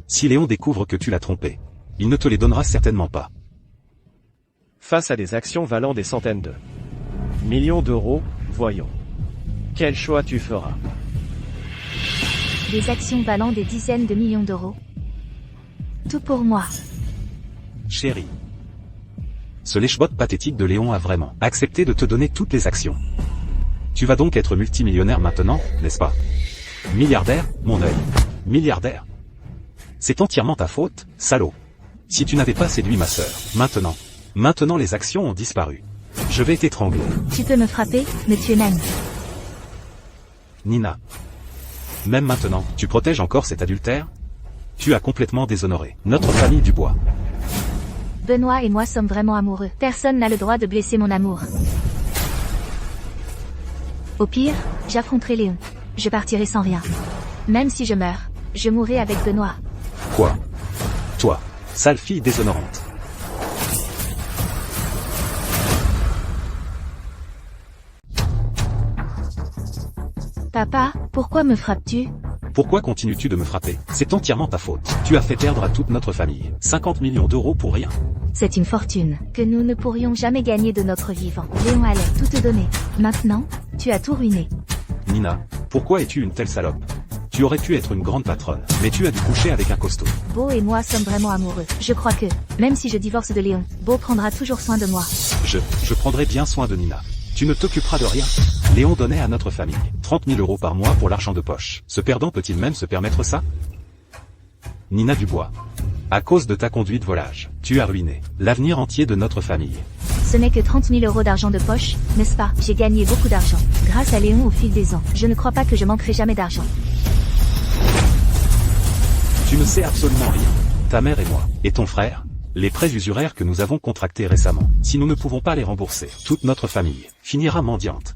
Si Léon découvre que tu l'as trompé, il ne te les donnera certainement pas. Face à des actions valant des centaines de millions d'euros, voyons. Quel choix tu feras? Des actions valant des dizaines de millions d'euros. Tout pour moi. Chérie. Ce lèche-botte pathétique de Léon a vraiment accepté de te donner toutes les actions. Tu vas donc être multimillionnaire maintenant, n'est-ce pas? Milliardaire, mon œil. Milliardaire. C'est entièrement ta faute, salaud. Si tu n'avais pas séduit ma sœur, maintenant les actions ont disparu. Je vais t'étrangler. Tu peux me frapper, me tuer même. Nina. Même maintenant, tu protèges encore cet adultère? Tu as complètement déshonoré notre famille Dubois. Benoît et moi sommes vraiment amoureux. Personne n'a le droit de blesser mon amour. Au pire, j'affronterai Léon. Je partirai sans rien. Même si je meurs, je mourrai avec Benoît. Quoi? Toi, sale fille déshonorante. Papa, pourquoi me frappes-tu? Pourquoi continues-tu de me frapper? C'est entièrement ta faute. Tu as fait perdre à toute notre famille 50 millions d'euros pour rien. C'est une fortune que nous ne pourrions jamais gagner de notre vivant. Léon allait tout te donner. Maintenant, tu as tout ruiné. Nina, pourquoi es-tu une telle salope? Tu aurais pu être une grande patronne, mais tu as dû coucher avec un costaud. Beau et moi sommes vraiment amoureux. Je crois que, même si je divorce de Léon, Beau prendra toujours soin de moi. Je prendrai bien soin de Nina. Tu ne t'occuperas de rien. Léon donnait à notre famille 30 000 € par mois pour l'argent de poche. Ce perdant peut-il même se permettre ça? Nina Dubois. À cause de ta conduite volage, tu as ruiné l'avenir entier de notre famille. Ce n'est que 30 000 € d'argent de poche, n'est-ce pas? J'ai gagné beaucoup d'argent, grâce à Léon au fil des ans. Je ne crois pas que je manquerai jamais d'argent. Tu ne sais absolument rien. Ta mère et moi, et ton frère, les prêts usuraires que nous avons contractés récemment, si nous ne pouvons pas les rembourser, toute notre famille finira mendiante.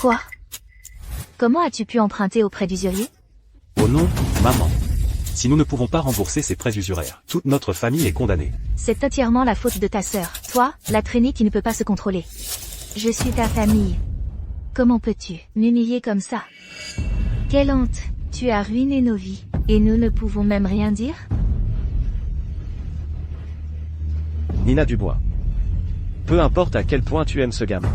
Quoi? Comment as-tu pu emprunter auprès d'usuriers? Oh non, maman. Si nous ne pouvons pas rembourser ces prêts usuraires, toute notre famille est condamnée. C'est entièrement la faute de ta sœur. Toi, la traînée qui ne peut pas se contrôler. Je suis ta famille. Comment peux-tu m'humilier comme ça? Quelle honte! Tu as ruiné nos vies. Et nous ne pouvons même rien dire? Nina Dubois. Peu importe à quel point tu aimes ce gamin.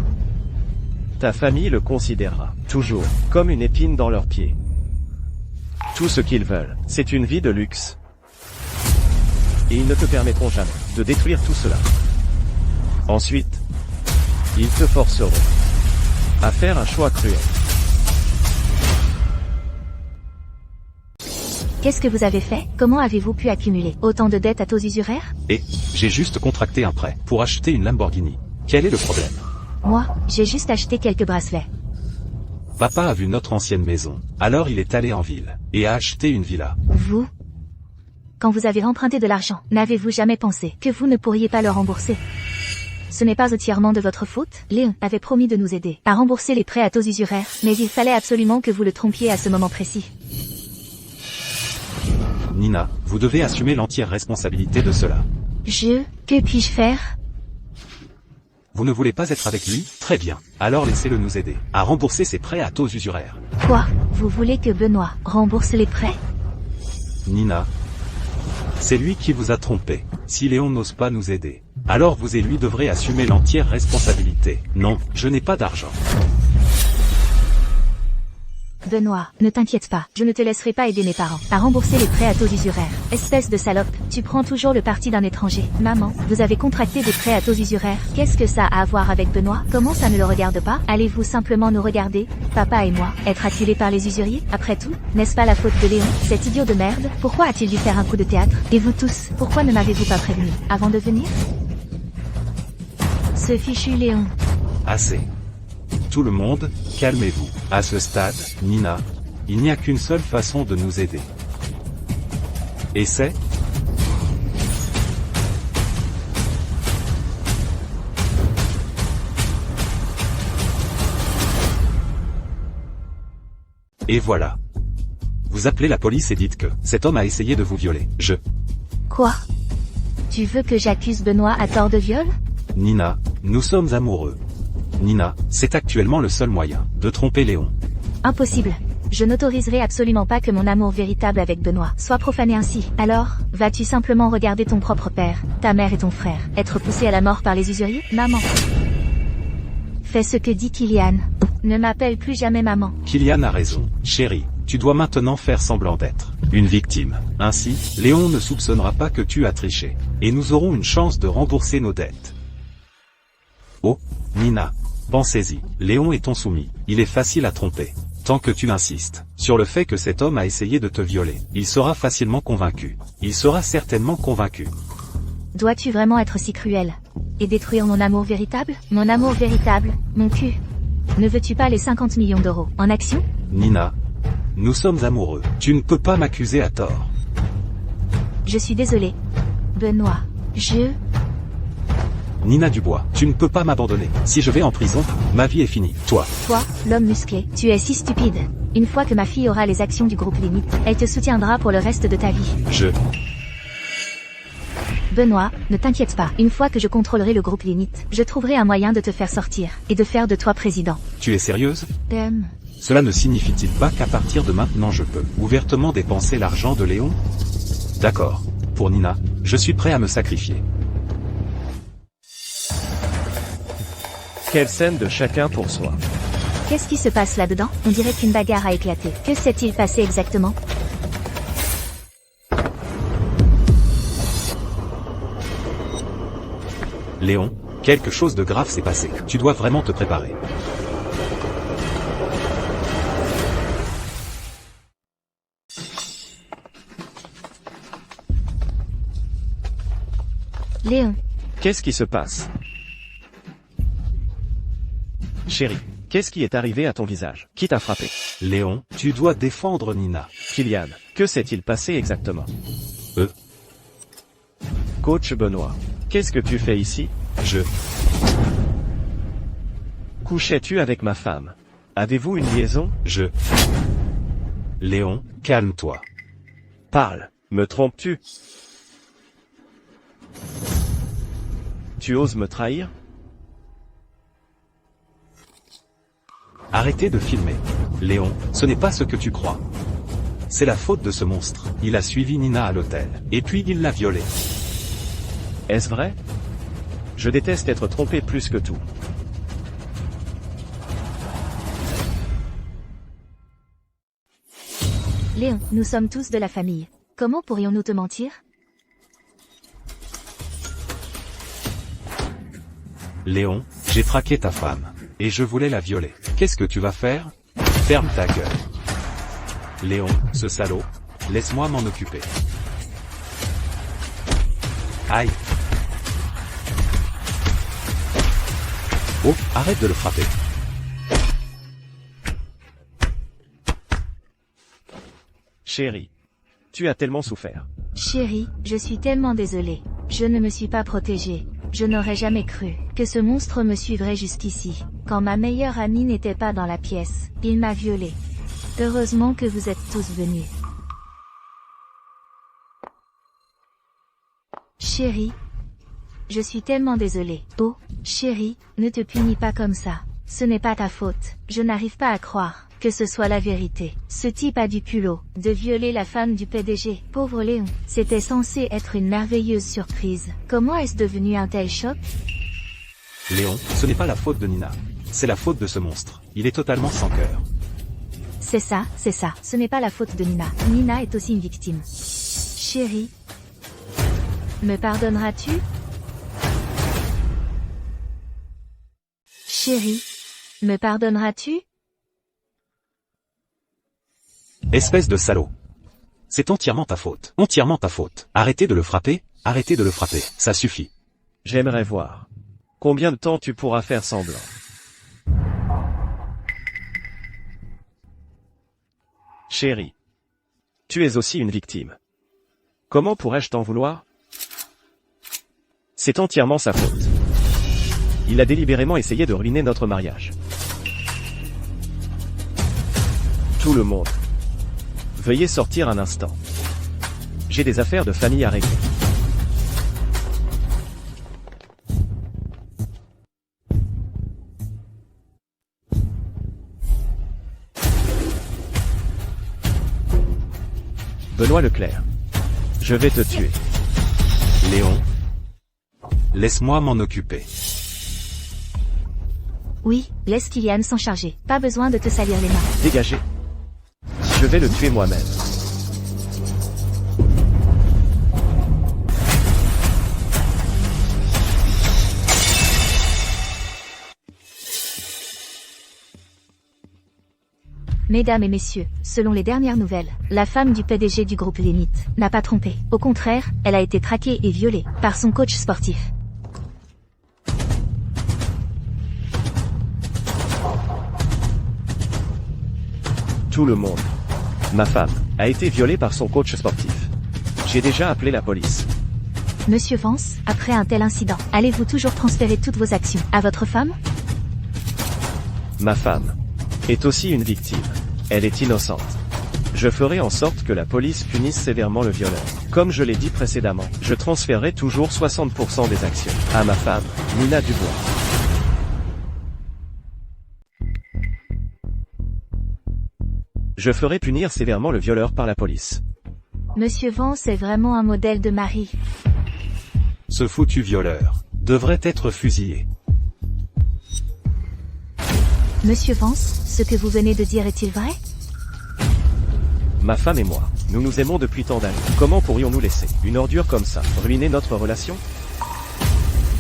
Ta famille le considérera, toujours, comme une épine dans leur pied. Tout ce qu'ils veulent, c'est une vie de luxe. Et ils ne te permettront jamais de détruire tout cela. Ensuite, ils te forceront à faire un choix cruel. Qu'est-ce que vous avez fait? Comment avez-vous pu accumuler autant de dettes à taux usuraires? Et, j'ai juste contracté un prêt pour acheter une Lamborghini. Quel est le problème? Moi, j'ai juste acheté quelques bracelets. Papa a vu notre ancienne maison, alors il est allé en ville, et a acheté une villa. Vous? Quand vous avez emprunté de l'argent, n'avez-vous jamais pensé que vous ne pourriez pas le rembourser? Ce n'est pas entièrement de votre faute. Léon avait promis de nous aider à rembourser les prêts à taux usuraires, mais il fallait absolument que vous le trompiez à ce moment précis. Nina, vous devez assumer l'entière responsabilité de cela. Que puis-je faire? Vous ne voulez pas être avec lui? Très bien. Alors laissez-le nous aider à rembourser ses prêts à taux usuraires. Quoi? Vous voulez que Benoît rembourse les prêts? Nina, c'est lui qui vous a trompé. Si Léon n'ose pas nous aider, alors vous et lui devrez assumer l'entière responsabilité. Non, je n'ai pas d'argent. Benoît, ne t'inquiète pas, je ne te laisserai pas aider mes parents à rembourser les prêts à taux usuraires. Espèce de salope, tu prends toujours le parti d'un étranger. Maman, vous avez contracté des prêts à taux usuraires. Qu'est-ce que ça a à voir avec Benoît? Comment ça ne le regarde pas? Allez-vous simplement nous regarder, papa et moi, être acculés par les usuriers? Après tout, n'est-ce pas la faute de Léon, cet idiot de merde? Pourquoi a-t-il dû faire un coup de théâtre? Et vous tous, pourquoi ne m'avez-vous pas prévenu avant de venir? Ce fichu Léon. Assez. Tout le monde, calmez-vous. À ce stade, Nina, il n'y a qu'une seule façon de nous aider. Et c'est... Et voilà. Vous appelez la police et dites que cet homme a essayé de vous violer. Quoi? Tu veux que j'accuse Benoît à tort de viol? Nina, nous sommes amoureux. Nina, c'est actuellement le seul moyen de tromper Léon. Impossible. Je n'autoriserai absolument pas que mon amour véritable avec Benoît soit profané ainsi. Alors, vas-tu simplement regarder ton propre père, ta mère et ton frère être poussés à la mort par les usuriers? Maman. Fais ce que dit Kylian. Ne m'appelle plus jamais maman. Kylian a raison. Chérie, tu dois maintenant faire semblant d'être une victime. Ainsi, Léon ne soupçonnera pas que tu as triché. Et nous aurons une chance de rembourser nos dettes. Oh, Nina. Pensez-y, Léon est ton soumis, il est facile à tromper. Tant que tu insistes sur le fait que cet homme a essayé de te violer, il sera facilement convaincu. Il sera certainement convaincu. Dois-tu vraiment être si cruel? Et détruire mon amour véritable? Mon amour véritable, mon cul. Ne veux-tu pas les 50 millions d'euros en action? Nina, nous sommes amoureux. Tu ne peux pas m'accuser à tort. Je suis désolée. Benoît, Nina Dubois, tu ne peux pas m'abandonner. Si je vais en prison, ma vie est finie. Toi, l'homme musclé, tu es si stupide. Une fois que ma fille aura les actions du groupe Limite, elle te soutiendra pour le reste de ta vie. Benoît, ne t'inquiète pas. Une fois que je contrôlerai le groupe Limite, je trouverai un moyen de te faire sortir, et de faire de toi président. Tu es sérieuse? Cela ne signifie-t-il pas qu'à partir de maintenant je peux ouvertement dépenser l'argent de Léon? D'accord. Pour Nina, je suis prêt à me sacrifier. Quelle scène de chacun pour soi. Qu'est-ce qui se passe là-dedans? On dirait qu'une bagarre a éclaté. Que s'est-il passé exactement? Léon, quelque chose de grave s'est passé. Tu dois vraiment te préparer. Léon, Qu'est-ce qui se passe? Chérie, qu'est-ce qui est arrivé à ton visage? Qui t'a frappé? Léon, tu dois défendre Nina. Kylian, que s'est-il passé exactement? Coach Benoît, qu'est-ce que tu fais ici? Couchais-tu avec ma femme? Avez-vous une liaison? Léon, calme-toi. Parle, me trompes-tu? Tu oses me trahir? Arrêtez de filmer. Léon, ce n'est pas ce que tu crois. C'est la faute de ce monstre. Il a suivi Nina à l'hôtel. Et puis il l'a violée. Est-ce vrai? Je déteste être trompé plus que tout. Léon, nous sommes tous de la famille. Comment pourrions-nous te mentir? Léon, j'ai traqué ta femme. Et je voulais la violer. Qu'est-ce que tu vas faire? Ferme ta gueule. Léon, ce salaud. Laisse-moi m'en occuper. Aïe. Oh, arrête de le frapper. Chérie, tu as tellement souffert. Chérie, je suis tellement désolée. Je ne me suis pas protégée. Je n'aurais jamais cru que ce monstre me suivrait jusqu'ici. Quand ma meilleure amie n'était pas dans la pièce, il m'a violée. Heureusement que vous êtes tous venus. Chérie, je suis tellement désolée. Oh, chérie, ne te punis pas comme ça. Ce n'est pas ta faute. Je n'arrive pas à croire que ce soit la vérité. Ce type a du culot de violer la femme du PDG. Pauvre Léon, c'était censé être une merveilleuse surprise. Comment est-ce devenu un tel choc? Léon, ce n'est pas la faute de Nina. C'est la faute de ce monstre. Il est totalement sans cœur. C'est ça. Ce n'est pas la faute de Nina. Nina est aussi une victime. Chérie, me pardonneras-tu? Chérie, me pardonneras-tu? Espèce de salaud. C'est entièrement ta faute. Entièrement ta faute. Arrêtez de le frapper. Arrêtez de le frapper. Ça suffit. J'aimerais voir. Combien de temps tu pourras faire semblant? Chérie, tu es aussi une victime. Comment pourrais-je t'en vouloir? C'est entièrement sa faute. Il a délibérément essayé de ruiner notre mariage. Tout le monde. Veuillez sortir un instant. J'ai des affaires de famille à régler. Benoît Leclerc. Je vais te tuer. Léon, laisse-moi m'en occuper. Oui, laisse Kylian s'en charger. Pas besoin de te salir les mains. Dégagez. Je vais le tuer moi-même. Mesdames et messieurs, selon les dernières nouvelles, la femme du PDG du groupe Limite n'a pas trompé. Au contraire, elle a été traquée et violée par son coach sportif. Tout le monde. Ma femme a été violée par son coach sportif. J'ai déjà appelé la police. Monsieur Vance, après un tel incident, allez-vous toujours transférer toutes vos actions à votre femme? Ma femme est aussi une victime. Elle est innocente. Je ferai en sorte que la police punisse sévèrement le violeur. Comme je l'ai dit précédemment, je transférerai toujours 60% des actions à ma femme, Nina Dubois. Je ferai punir sévèrement le violeur par la police. Monsieur Vance est vraiment un modèle de mari. Ce foutu violeur devrait être fusillé. Monsieur Vance, ce que vous venez de dire est-il vrai? Ma femme et moi, nous nous aimons depuis tant d'années. Comment pourrions-nous laisser une ordure comme ça ruiner notre relation?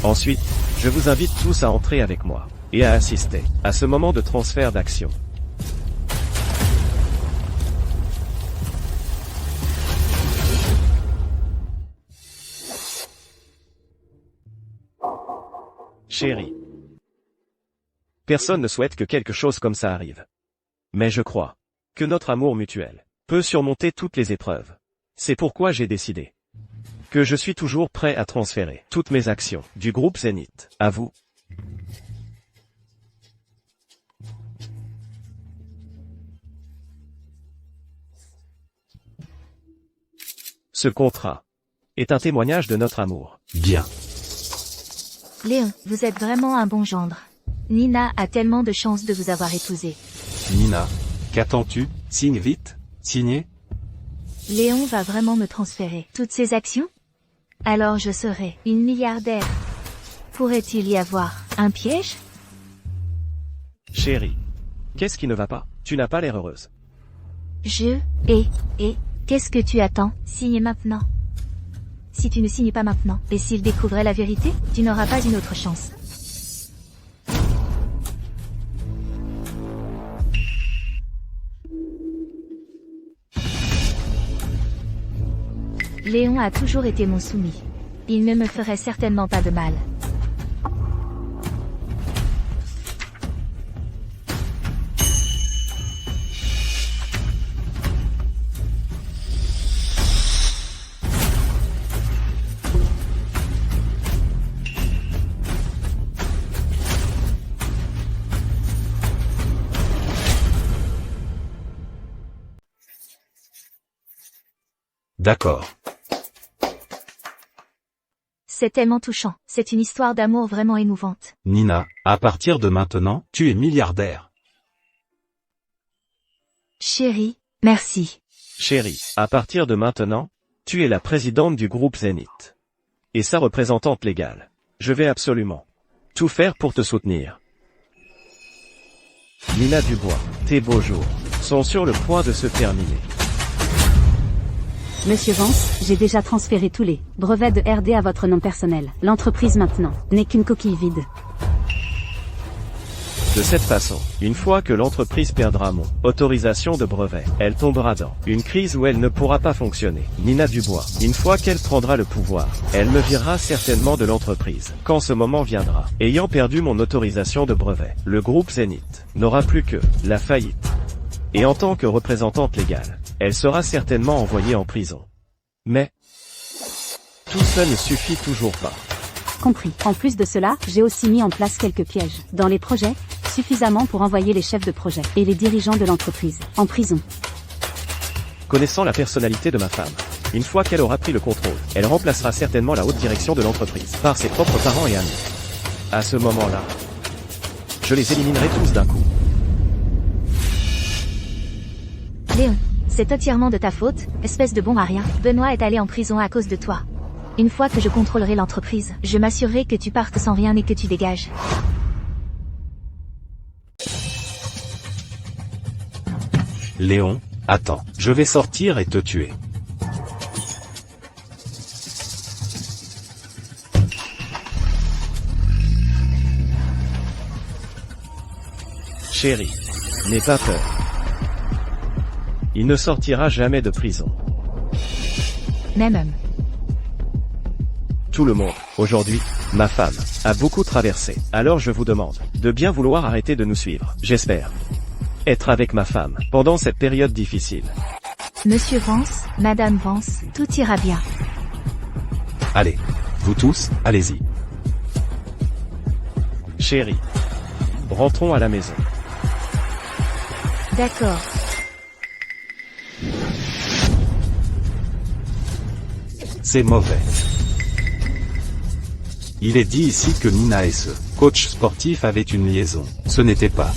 Ensuite, je vous invite tous à entrer avec moi et à assister à ce moment de transfert d'action. Chérie, personne ne souhaite que quelque chose comme ça arrive. Mais je crois que notre amour mutuel peut surmonter toutes les épreuves. C'est pourquoi j'ai décidé que je suis toujours prêt à transférer toutes mes actions du groupe Zénith à vous. Ce contrat est un témoignage de notre amour. Bien. Léon, vous êtes vraiment un bon gendre. Nina a tellement de chance de vous avoir épousé. Nina, qu'attends-tu? Signe vite. Signer? Léon va vraiment me transférer toutes ses actions? Alors je serai une milliardaire. Pourrait-il y avoir un piège? Chérie, qu'est-ce qui ne va pas? Tu n'as pas l'air heureuse. Qu'est-ce que tu attends? Signe maintenant. Si tu ne signes pas maintenant, et s'il découvrait la vérité, tu n'auras pas une autre chance. Léon a toujours été mon soumis. Il ne me ferait certainement pas de mal. D'accord. C'est tellement touchant. C'est une histoire d'amour vraiment émouvante. Nina, à partir de maintenant, tu es milliardaire. Chérie, merci. Chérie, à partir de maintenant, tu es la présidente du groupe Zénith. Et sa représentante légale. Je vais absolument tout faire pour te soutenir. Nina Dubois, tes beaux jours sont sur le point de se terminer. Monsieur Vance, j'ai déjà transféré tous les brevets de RD à votre nom personnel. L'entreprise maintenant n'est qu'une coquille vide. De cette façon, une fois que l'entreprise perdra mon autorisation de brevet, elle tombera dans une crise où elle ne pourra pas fonctionner. Nina Dubois, une fois qu'elle prendra le pouvoir, elle me virera certainement de l'entreprise. Quand ce moment viendra, ayant perdu mon autorisation de brevet, le groupe Zénith n'aura plus que la faillite. Et en tant que représentante légale, elle sera certainement envoyée en prison. Mais tout ça ne suffit toujours pas. Compris. En plus de cela, j'ai aussi mis en place quelques pièges dans les projets, suffisamment pour envoyer les chefs de projet et les dirigeants de l'entreprise en prison. Connaissant la personnalité de ma femme, une fois qu'elle aura pris le contrôle, elle remplacera certainement la haute direction de l'entreprise par ses propres parents et amis. À ce moment-là, je les éliminerai tous d'un coup. Léon, c'est entièrement de ta faute, espèce de bon à rien. Benoît est allé en prison à cause de toi. Une fois que je contrôlerai l'entreprise, je m'assurerai que tu partes sans rien et que tu dégages. Léon, attends, je vais sortir et te tuer. Chérie, n'aie pas peur. Il ne sortira jamais de prison. Même. Tout le monde, aujourd'hui, ma femme, a beaucoup traversé. Alors je vous demande de bien vouloir arrêter de nous suivre. J'espère être avec ma femme pendant cette période difficile. Monsieur Vance, Madame Vance, tout ira bien. Allez, vous tous, allez-y. Chérie, rentrons à la maison. D'accord. C'est mauvais. Il est dit ici que Nina et ce coach sportif avaient une liaison. Ce n'était pas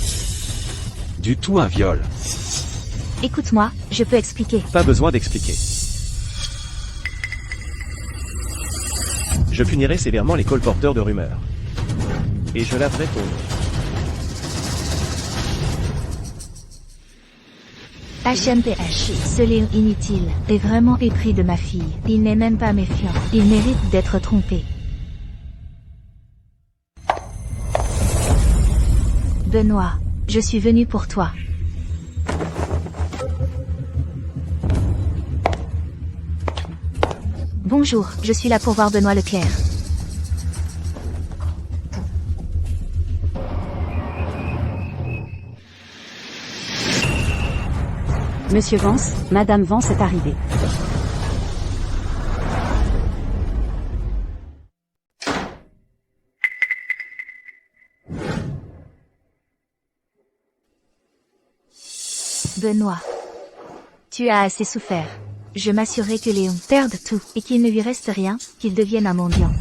du tout un viol. Écoute-moi, je peux expliquer. Pas besoin d'expliquer. Je punirai sévèrement les colporteurs de rumeurs. Et je laverai ton nom. HMPH. Ce Léon inutile est vraiment épris de ma fille. Il n'est même pas méfiant. Il mérite d'être trompé. Benoît, je suis venu pour toi. Bonjour, je suis là pour voir Benoît Leclerc. Monsieur Vance, Madame Vance est arrivée. Benoît, tu as assez souffert. Je m'assurerai que Léon perde tout et qu'il ne lui reste rien, qu'il devienne un mendiant.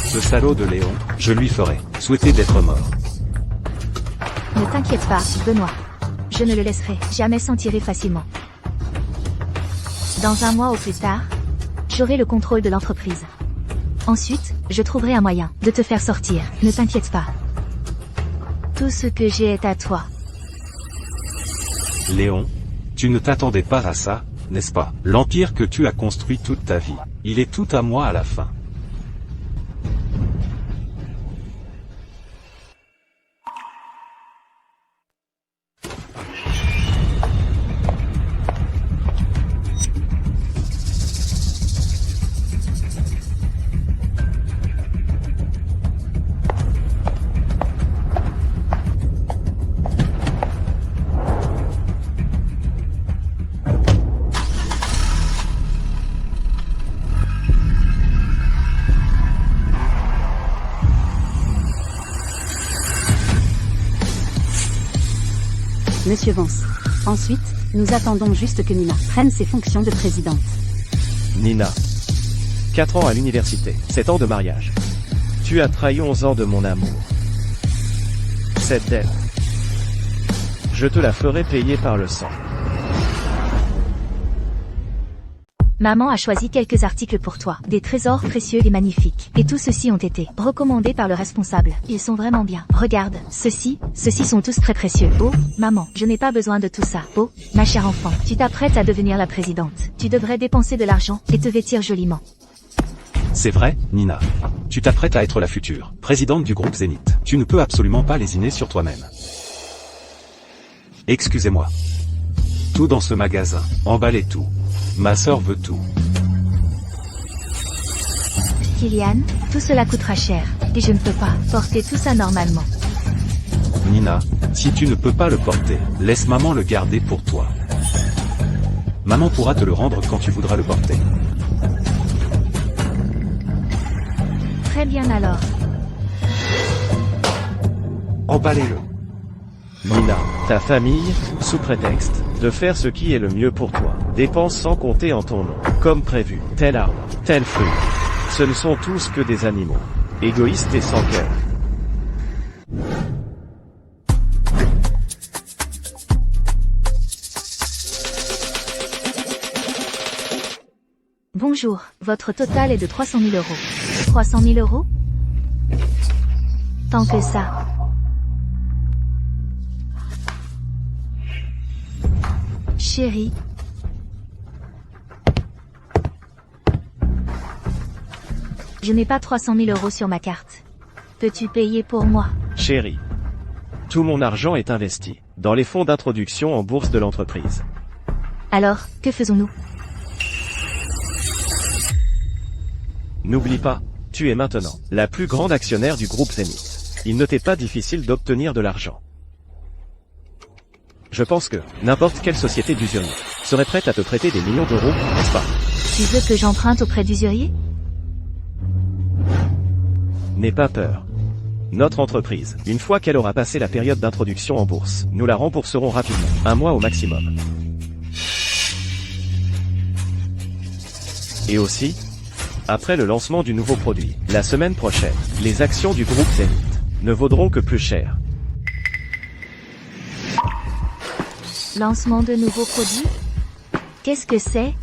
Ce salaud de Léon, je lui ferai souhaiter d'être mort. Ne t'inquiète pas, Benoît. Je ne le laisserai jamais s'en tirer facilement. Dans un mois au plus tard, j'aurai le contrôle de l'entreprise. Ensuite, je trouverai un moyen de te faire sortir. Ne t'inquiète pas. Tout ce que j'ai est à toi. Léon, tu ne t'attendais pas à ça, n'est-ce pas? L'empire que tu as construit toute ta vie, il est tout à moi à la fin. Monsieur Vance. Ensuite, nous attendons juste que Nina prenne ses fonctions de présidente. Nina. 4 ans à l'université, 7 ans de mariage. Tu as trahi 11 ans de mon amour. Cette dette, je te la ferai payer par le sang. Maman a choisi quelques articles pour toi, des trésors précieux et magnifiques. Et tous ceux-ci ont été recommandés par le responsable. Ils sont vraiment bien. Regarde, ceux-ci sont tous très précieux. Oh, maman, je n'ai pas besoin de tout ça. Oh, ma chère enfant, tu t'apprêtes à devenir la présidente. Tu devrais dépenser de l'argent et te vêtir joliment. C'est vrai, Nina. Tu t'apprêtes à être la future présidente du groupe Zénith. Tu ne peux absolument pas lésiner sur toi-même. Excusez-moi. Tout dans ce magasin, emballez tout. Ma sœur veut tout. Kylian, tout cela coûtera cher, et je ne peux pas porter tout ça normalement. Nina, si tu ne peux pas le porter, laisse maman le garder pour toi. Maman pourra te le rendre quand tu voudras le porter. Très bien alors. Emballez-le. Nina, ta famille, sous prétexte de faire ce qui est le mieux pour toi, dépense sans compter en ton nom, comme prévu, tel arbre, tel fruit. Ce ne sont tous que des animaux, égoïstes et sans cœur. Bonjour, votre total est de 300 000 euros. 300 000 euros? Tant que ça. Chérie. Je n'ai pas 300 000 euros sur ma carte. Peux-tu payer pour moi? Chérie. Tout mon argent est investi dans les fonds d'introduction en bourse de l'entreprise. Alors, que faisons-nous? N'oublie pas, tu es maintenant la plus grande actionnaire du groupe Zénith. Il ne t'est pas difficile d'obtenir de l'argent. Je pense que n'importe quelle société d'usurier serait prête à te prêter des millions d'euros, n'est-ce pas? Tu veux que j'emprunte auprès d'usurier? N'aie pas peur. Notre entreprise, une fois qu'elle aura passé la période d'introduction en bourse, nous la rembourserons rapidement, 1 mois au maximum. Et aussi, après le lancement du nouveau produit, la semaine prochaine, les actions du groupe Zénith ne vaudront que plus cher. Lancement de nouveaux produits? Qu'est-ce que c'est?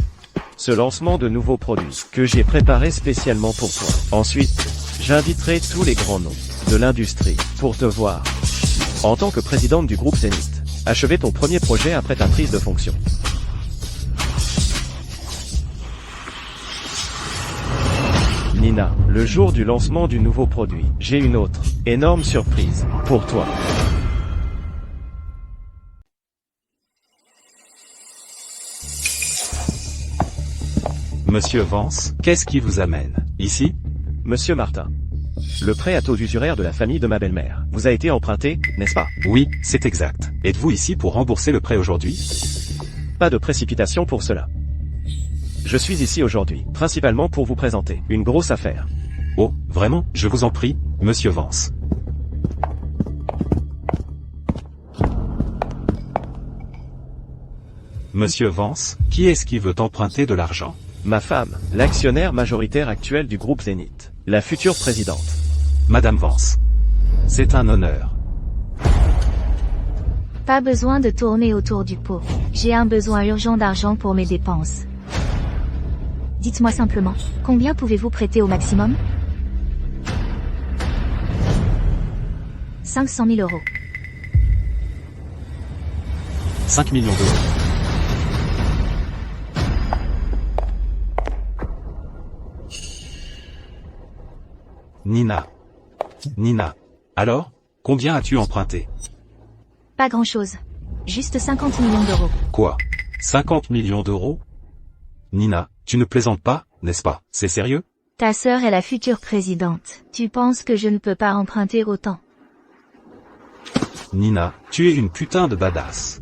Ce lancement de nouveaux produits, que j'ai préparé spécialement pour toi. Ensuite, j'inviterai tous les grands noms de l'industrie pour te voir. En tant que présidente du groupe Zénith, Achevez ton premier projet après ta prise de fonction. Nina, le jour du lancement du nouveau produit, j'ai une autre, énorme surprise, pour toi. Monsieur Vance, qu'est-ce qui vous amène ici? Monsieur Martin. Le prêt à taux usuraire de la famille de ma belle-mère vous a été emprunté, n'est-ce pas? Oui, c'est exact. Êtes-vous ici pour rembourser le prêt aujourd'hui? Pas de précipitation pour cela. Je suis ici aujourd'hui, principalement pour vous présenter une grosse affaire. Oh, vraiment, je vous en prie, Monsieur Vance. Monsieur Vance, qui est-ce qui veut emprunter de l'argent? Ma femme, l'actionnaire majoritaire actuel du groupe Zénith, la future présidente. Madame Vance. C'est un honneur. Pas besoin de tourner autour du pot. J'ai un besoin urgent d'argent pour mes dépenses. Dites-moi simplement, combien pouvez-vous prêter au maximum? 500 000 euros. 5 millions d'euros. Nina. Nina. Alors, combien as-tu emprunté? Pas grand-chose. Juste 50 millions d'euros. Quoi? 50 millions d'euros? Nina, tu ne plaisantes pas, n'est-ce pas? C'est sérieux? Ta sœur est la future présidente. Tu penses que je ne peux pas emprunter autant? Nina, tu es une putain de badass.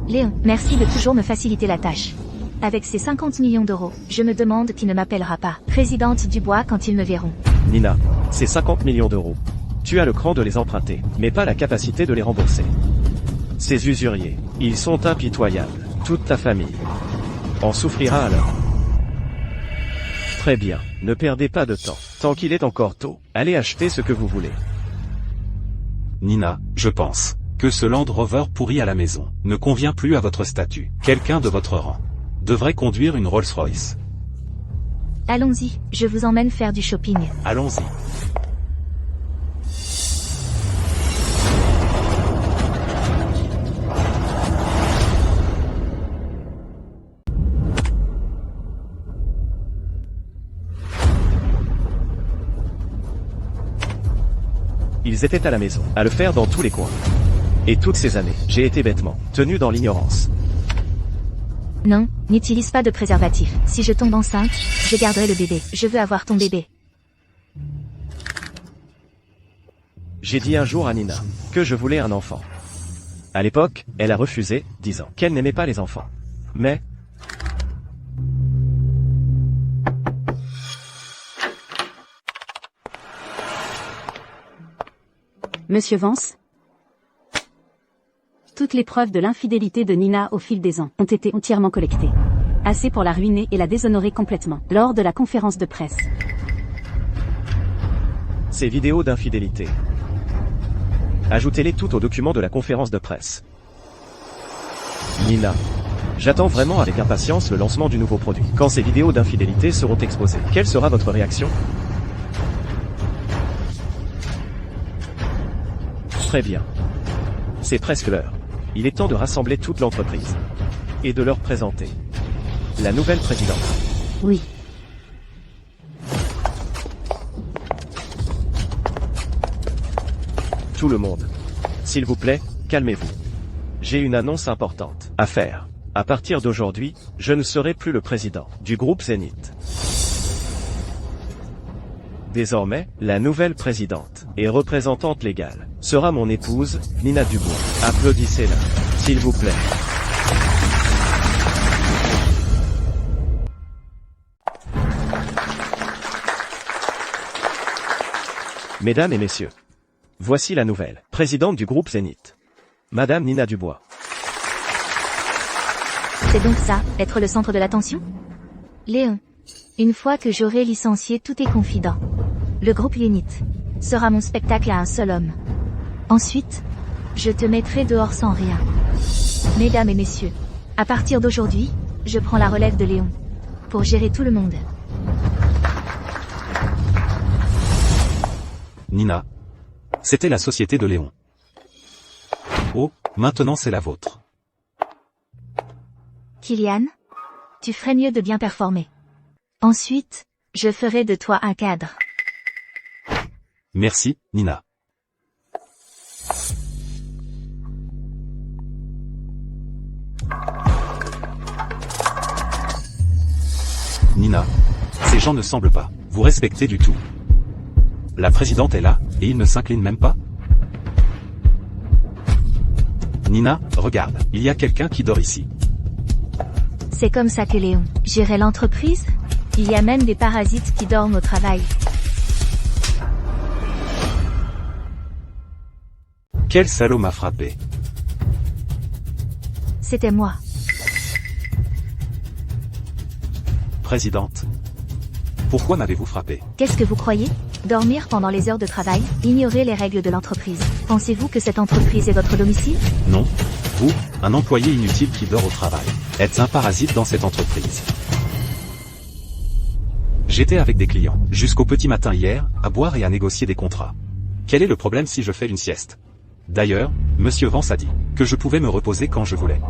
Léon, merci de toujours me faciliter la tâche. Avec ces 50 millions d'euros, je me demande qui ne m'appellera pas présidente Dubois quand ils me verront. Nina, c'est 50 millions d'euros. Tu as le cran de les emprunter, mais pas la capacité de les rembourser. Ces usuriers, ils sont impitoyables. Toute ta famille en souffrira alors. Très bien, ne perdez pas de temps. Tant qu'il est encore tôt, allez acheter ce que vous voulez. Nina, je pense que ce Land Rover pourri à la maison ne convient plus à votre statut. Quelqu'un de votre rang devrait conduire une Rolls-Royce. Allons-y, je vous emmène faire du shopping. Allons-y. Ils étaient à la maison, à le faire dans tous les coins. Et toutes ces années, j'ai été bêtement tenu dans l'ignorance. Non, n'utilise pas de préservatif. Si je tombe enceinte, je garderai le bébé. Je veux avoir ton bébé. J'ai dit un jour à Nina que je voulais un enfant. À l'époque, elle a refusé, disant qu'elle n'aimait pas les enfants. Mais Monsieur Vance? Toutes les preuves de l'infidélité de Nina au fil des ans ont été entièrement collectées. Assez pour la ruiner et la déshonorer complètement, lors de la conférence de presse. ces vidéos d'infidélité, ajoutez-les toutes aux documents de la conférence de presse. Nina. J'attends vraiment avec impatience le lancement du nouveau produit. Quand ces vidéos d'infidélité seront exposées, quelle sera votre réaction? Très bien. C'est presque l'heure. Il est temps de rassembler toute l'entreprise. Et de leur présenter la nouvelle présidente. Oui. Tout le monde. S'il vous plaît, calmez-vous. J'ai une annonce importante à faire. À partir d'aujourd'hui, je ne serai plus le président du groupe Zénith. Désormais, la nouvelle présidente et représentante légale sera mon épouse, Nina Dubois. Applaudissez-la, s'il vous plaît. Mesdames et messieurs, voici la nouvelle présidente du groupe Zénith, Madame Nina Dubois. C'est donc ça, être le centre de l'attention? Léon, une fois que j'aurai licencié tous tes confidents, le groupe Zénith sera mon spectacle à un seul homme. Ensuite, je te mettrai dehors sans rien. Mesdames et messieurs, à partir d'aujourd'hui, je prends la relève de Léon pour gérer tout le monde. Nina. C'était la société de Léon. Oh, Maintenant c'est la vôtre. Kylian, tu ferais mieux de bien performer. Ensuite, je ferai de toi un cadre. Merci, Nina. Nina, ces gens ne semblent pas vous respecter du tout. La présidente est là, et il ne s'incline même pas? Nina, regarde, il y a quelqu'un qui dort ici. C'est comme ça que Léon gérait l'entreprise? Il y a même des parasites qui dorment au travail. Quel salaud m'a frappé. C'était moi. Présidente. Pourquoi m'avez-vous frappé? Qu'est-ce que vous croyez? Dormir pendant les heures de travail, ignorer les règles de l'entreprise. Pensez-vous que cette entreprise est votre domicile? Non. Vous, un employé inutile qui dort au travail, êtes un parasite dans cette entreprise. J'étais avec des clients, jusqu'au petit matin hier, à boire et à négocier des contrats. Quel est le problème si je fais une sieste? D'ailleurs, Monsieur Vance a dit que je pouvais me reposer quand je voulais.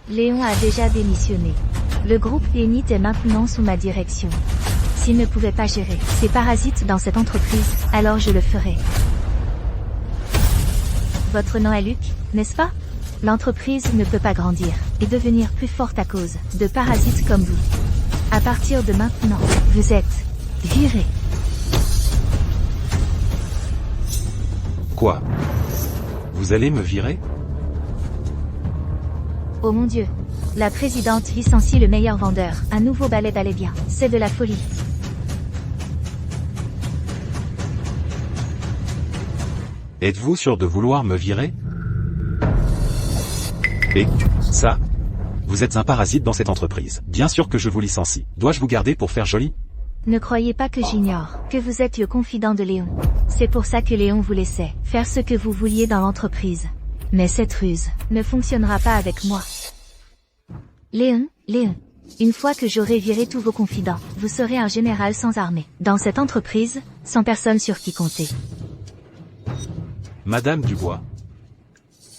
Léon a déjà démissionné. Le groupe Zénith est maintenant sous ma direction. S'il ne pouvait pas gérer ces parasites dans cette entreprise, alors je le ferai. Votre nom est Luc, n'est-ce pas? L'entreprise ne peut pas grandir et devenir plus forte à cause de parasites comme vous. À partir de maintenant, vous êtes viré. Quoi? Vous allez me virer? Oh mon Dieu. La présidente licencie le meilleur vendeur. Un nouveau ballet bien. C'est de la folie. Êtes-vous sûr de vouloir me virer? Et ça? Vous êtes un parasite dans cette entreprise. Bien sûr que je vous licencie. Dois-je vous garder pour faire joli? Ne croyez pas que j'ignore que vous êtes le confident de Léon. C'est pour ça que Léon vous laissait faire ce que vous vouliez dans l'entreprise. Mais cette ruse ne fonctionnera pas avec moi. Léon, une fois que j'aurai viré tous vos confidents, vous serez un général sans armée. Dans cette entreprise, sans personne sur qui compter. Madame Dubois,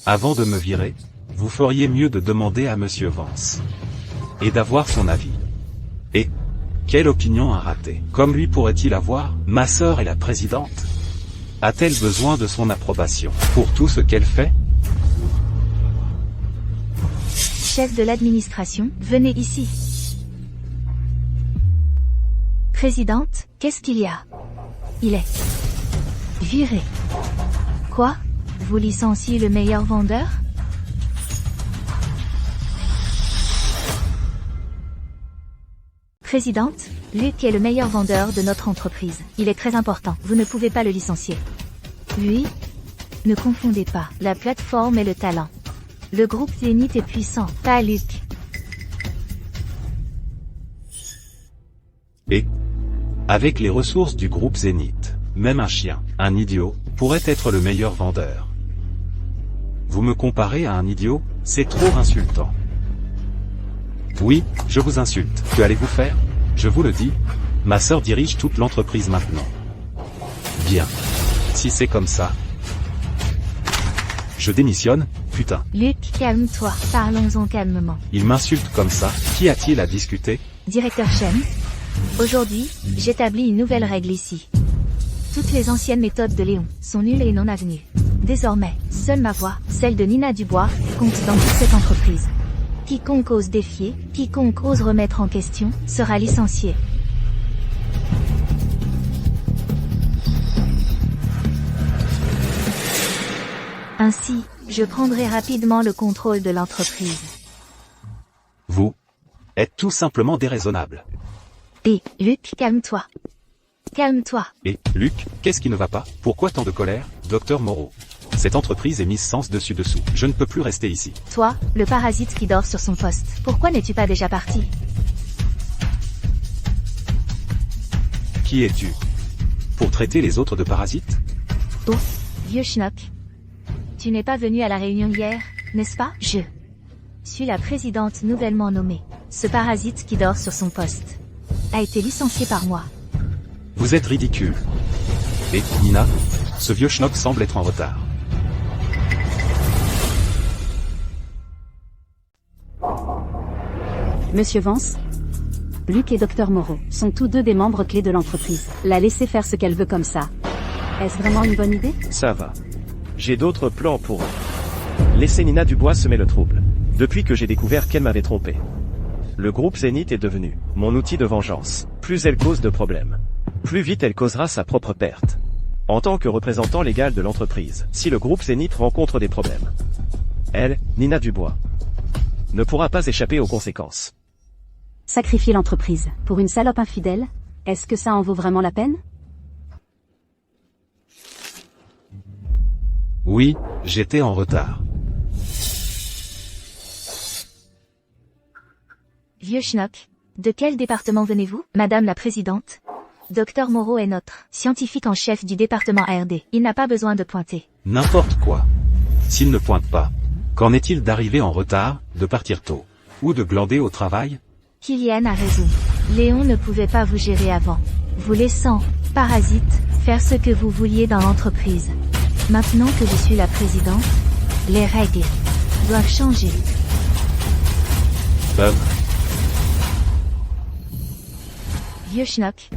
avant de me virer, vous feriez mieux de demander à Monsieur Vance et d'avoir son avis. Et quelle opinion a raté? Comme lui pourrait-il avoir? Ma sœur est la présidente. A-t-elle besoin de son approbation pour tout ce qu'elle fait? Chef de l'administration, venez ici. Présidente, qu'est-ce qu'il y a? Il est viré. Quoi? Vous licenciez le meilleur vendeur? Présidente, Luc est le meilleur vendeur de notre entreprise. Il est très important. Vous ne pouvez pas le licencier. Lui? Ne confondez pas la plateforme et le talent. Le groupe Zénith est puissant, pas Luc. Et avec les ressources du groupe Zénith, même un chien, un idiot, pourrait être le meilleur vendeur. Vous me comparez à un idiot? C'est trop insultant. Oui, je vous insulte. Que allez-vous faire? Je vous le dis, ma sœur dirige toute l'entreprise maintenant. Bien. Si c'est comme ça, je démissionne, putain. Luc, calme-toi, parlons-en calmement. Il m'insulte comme ça, qu'y a-t-il à discuter? Directeur Chen, aujourd'hui, j'établis une nouvelle règle ici. Toutes les anciennes méthodes de Léon sont nulles et non avenues. Désormais, seule ma voix, celle de Nina Dubois, compte dans toute cette entreprise. Quiconque ose défier, quiconque ose remettre en question, sera licencié. Ainsi, je prendrai rapidement le contrôle de l'entreprise. Vous êtes tout simplement déraisonnable. Et, Luc, calme-toi. Calme-toi. Et, Luc, qu'est-ce qui ne va pas? Pourquoi tant de colère? Docteur Moreau. Cette entreprise est mise sens dessus-dessous. Je ne peux plus rester ici. Toi, le parasite qui dort sur son poste. Pourquoi n'es-tu pas déjà parti? Qui es-tu? Pour traiter les autres de parasites? Oh, vieux schnock. Tu n'es pas venu à la réunion hier, n'est-ce pas? Je suis la présidente nouvellement nommée. Ce parasite qui dort sur son poste a été licencié par moi. Vous êtes ridicule. Et, Nina, ce vieux schnock semble être en retard. Monsieur Vance, Luc et Dr Moreau sont tous deux des membres clés de l'entreprise. La laisser faire ce qu'elle veut comme ça. Est-ce vraiment une bonne idée? Ça va. J'ai d'autres plans pour eux. Laissez Nina Dubois semer le trouble. Depuis que j'ai découvert qu'elle m'avait trompé. Le groupe Zénith est devenu mon outil de vengeance. Plus elle cause de problèmes, plus vite elle causera sa propre perte. En tant que représentant légal de l'entreprise, si le groupe Zénith rencontre des problèmes, elle, Nina Dubois, ne pourra pas échapper aux conséquences. Sacrifier l'entreprise pour une salope infidèle, est-ce que ça en vaut vraiment la peine? Oui, j'étais en retard. Vieux schnock. De quel département venez-vous, Madame la Présidente? Dr Moreau est notre scientifique en chef du département RD. Il n'a pas besoin de pointer. N'importe quoi. S'il ne pointe pas, qu'en est-il d'arriver en retard, de partir tôt, ou de glander au travail? Kylian a raison. Léon ne pouvait pas vous gérer avant, vous laissant, parasite, faire ce que vous vouliez dans l'entreprise. Maintenant que je suis la présidente, les règles doivent changer. Vieux schnock.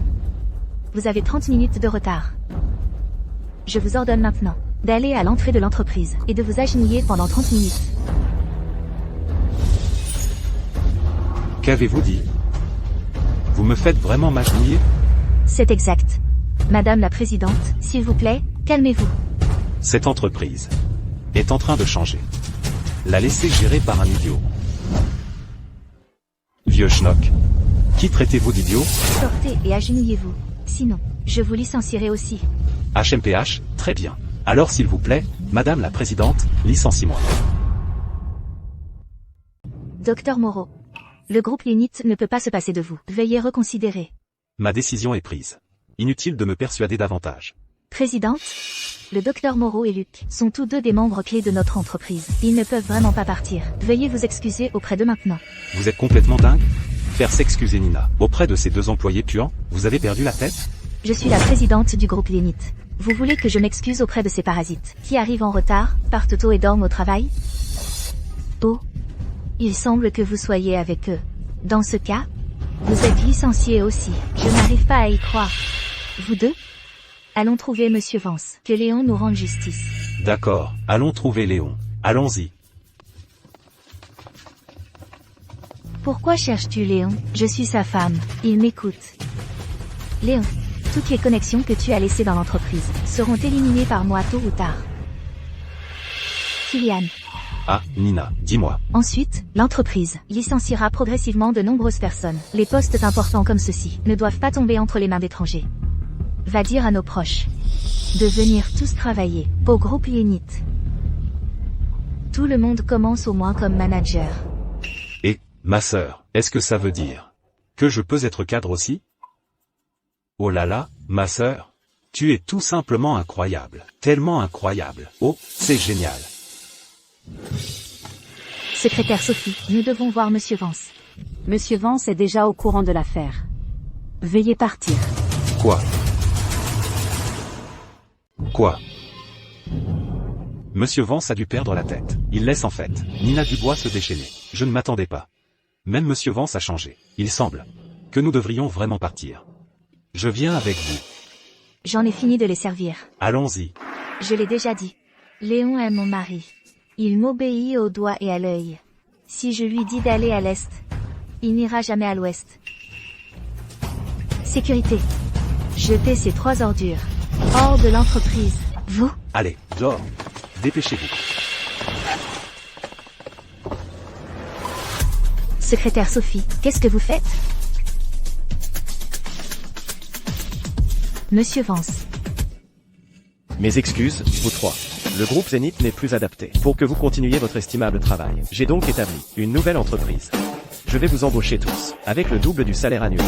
Vous avez 30 minutes de retard. Je vous ordonne maintenant d'aller à l'entrée de l'entreprise et de vous agenouiller pendant 30 minutes. Qu'avez-vous dit? Vous me faites vraiment m'agenouiller? C'est exact. Madame la Présidente, s'il vous plaît, calmez-vous. Cette entreprise est en train de changer. La laisser gérer par un idiot. Vieux schnock. Qui traitez-vous d'idiot? Sortez et agenouillez-vous. Sinon, je vous licencierai aussi. HMPH, très bien. Alors s'il vous plaît, Madame la Présidente, licencie-moi. Dr Moreau. Le groupe Zénith ne peut pas se passer de vous. Veuillez reconsidérer. Ma décision est prise. Inutile de me persuader davantage. Présidente, le Dr Moreau et Luc sont tous deux des membres clés de notre entreprise. Ils ne peuvent vraiment pas partir. Veuillez vous excuser auprès d'eux maintenant. Vous êtes complètement dingue? Faire s'excuser Nina auprès de ces deux employés puants, vous avez perdu la tête? Je suis la présidente du groupe Zénith. Vous voulez que je m'excuse auprès de ces parasites qui arrivent en retard, partent tôt et dorment au travail? Oh, il semble que vous soyez avec eux. Dans ce cas, vous êtes licenciés aussi. Je n'arrive pas à y croire. Vous deux? Allons trouver Monsieur Vance. Que Léon nous rende justice. D'accord, allons trouver Léon. Allons-y. Pourquoi cherches-tu Léon? Je suis sa femme. Il m'écoute. Léon, toutes les connexions que tu as laissées dans l'entreprise seront éliminées par moi tôt ou tard. Kylian. Ah, Nina, dis-moi. Ensuite, l'entreprise licenciera progressivement de nombreuses personnes. Les postes importants comme ceux-ci ne doivent pas tomber entre les mains d'étrangers. Va dire à nos proches de venir tous travailler au groupe Zénith. Tout le monde commence au moins comme manager. Et, ma sœur, est-ce que ça veut dire que je peux être cadre aussi? Oh là là, ma sœur, tu es tout simplement incroyable, tellement incroyable. Oh, c'est génial. Secrétaire Sophie, nous devons voir Monsieur Vance. Monsieur Vance est déjà au courant de l'affaire. Veuillez partir. Quoi? Monsieur Vance a dû perdre la tête. Il laisse en fait Nina Dubois se déchaîner. Je ne m'attendais pas. Même Monsieur Vance a changé. Il semble que nous devrions vraiment partir. Je viens avec vous. J'en ai fini de les servir. Allons-y. Je l'ai déjà dit. Léon est mon mari. Il m'obéit au doigt et à l'œil. Si je lui dis d'aller à l'est, il n'ira jamais à l'ouest. Sécurité. Jetez ces 3 ordures hors de l'entreprise. Vous? Allez, dehors. Dépêchez-vous. Secrétaire Sophie, qu'est-ce que vous faites? Monsieur Vance. Mes excuses, vous trois. Le groupe Zénith n'est plus adapté pour que vous continuiez votre estimable travail. J'ai donc établi une nouvelle entreprise. Je vais vous embaucher tous, avec le double du salaire annuel.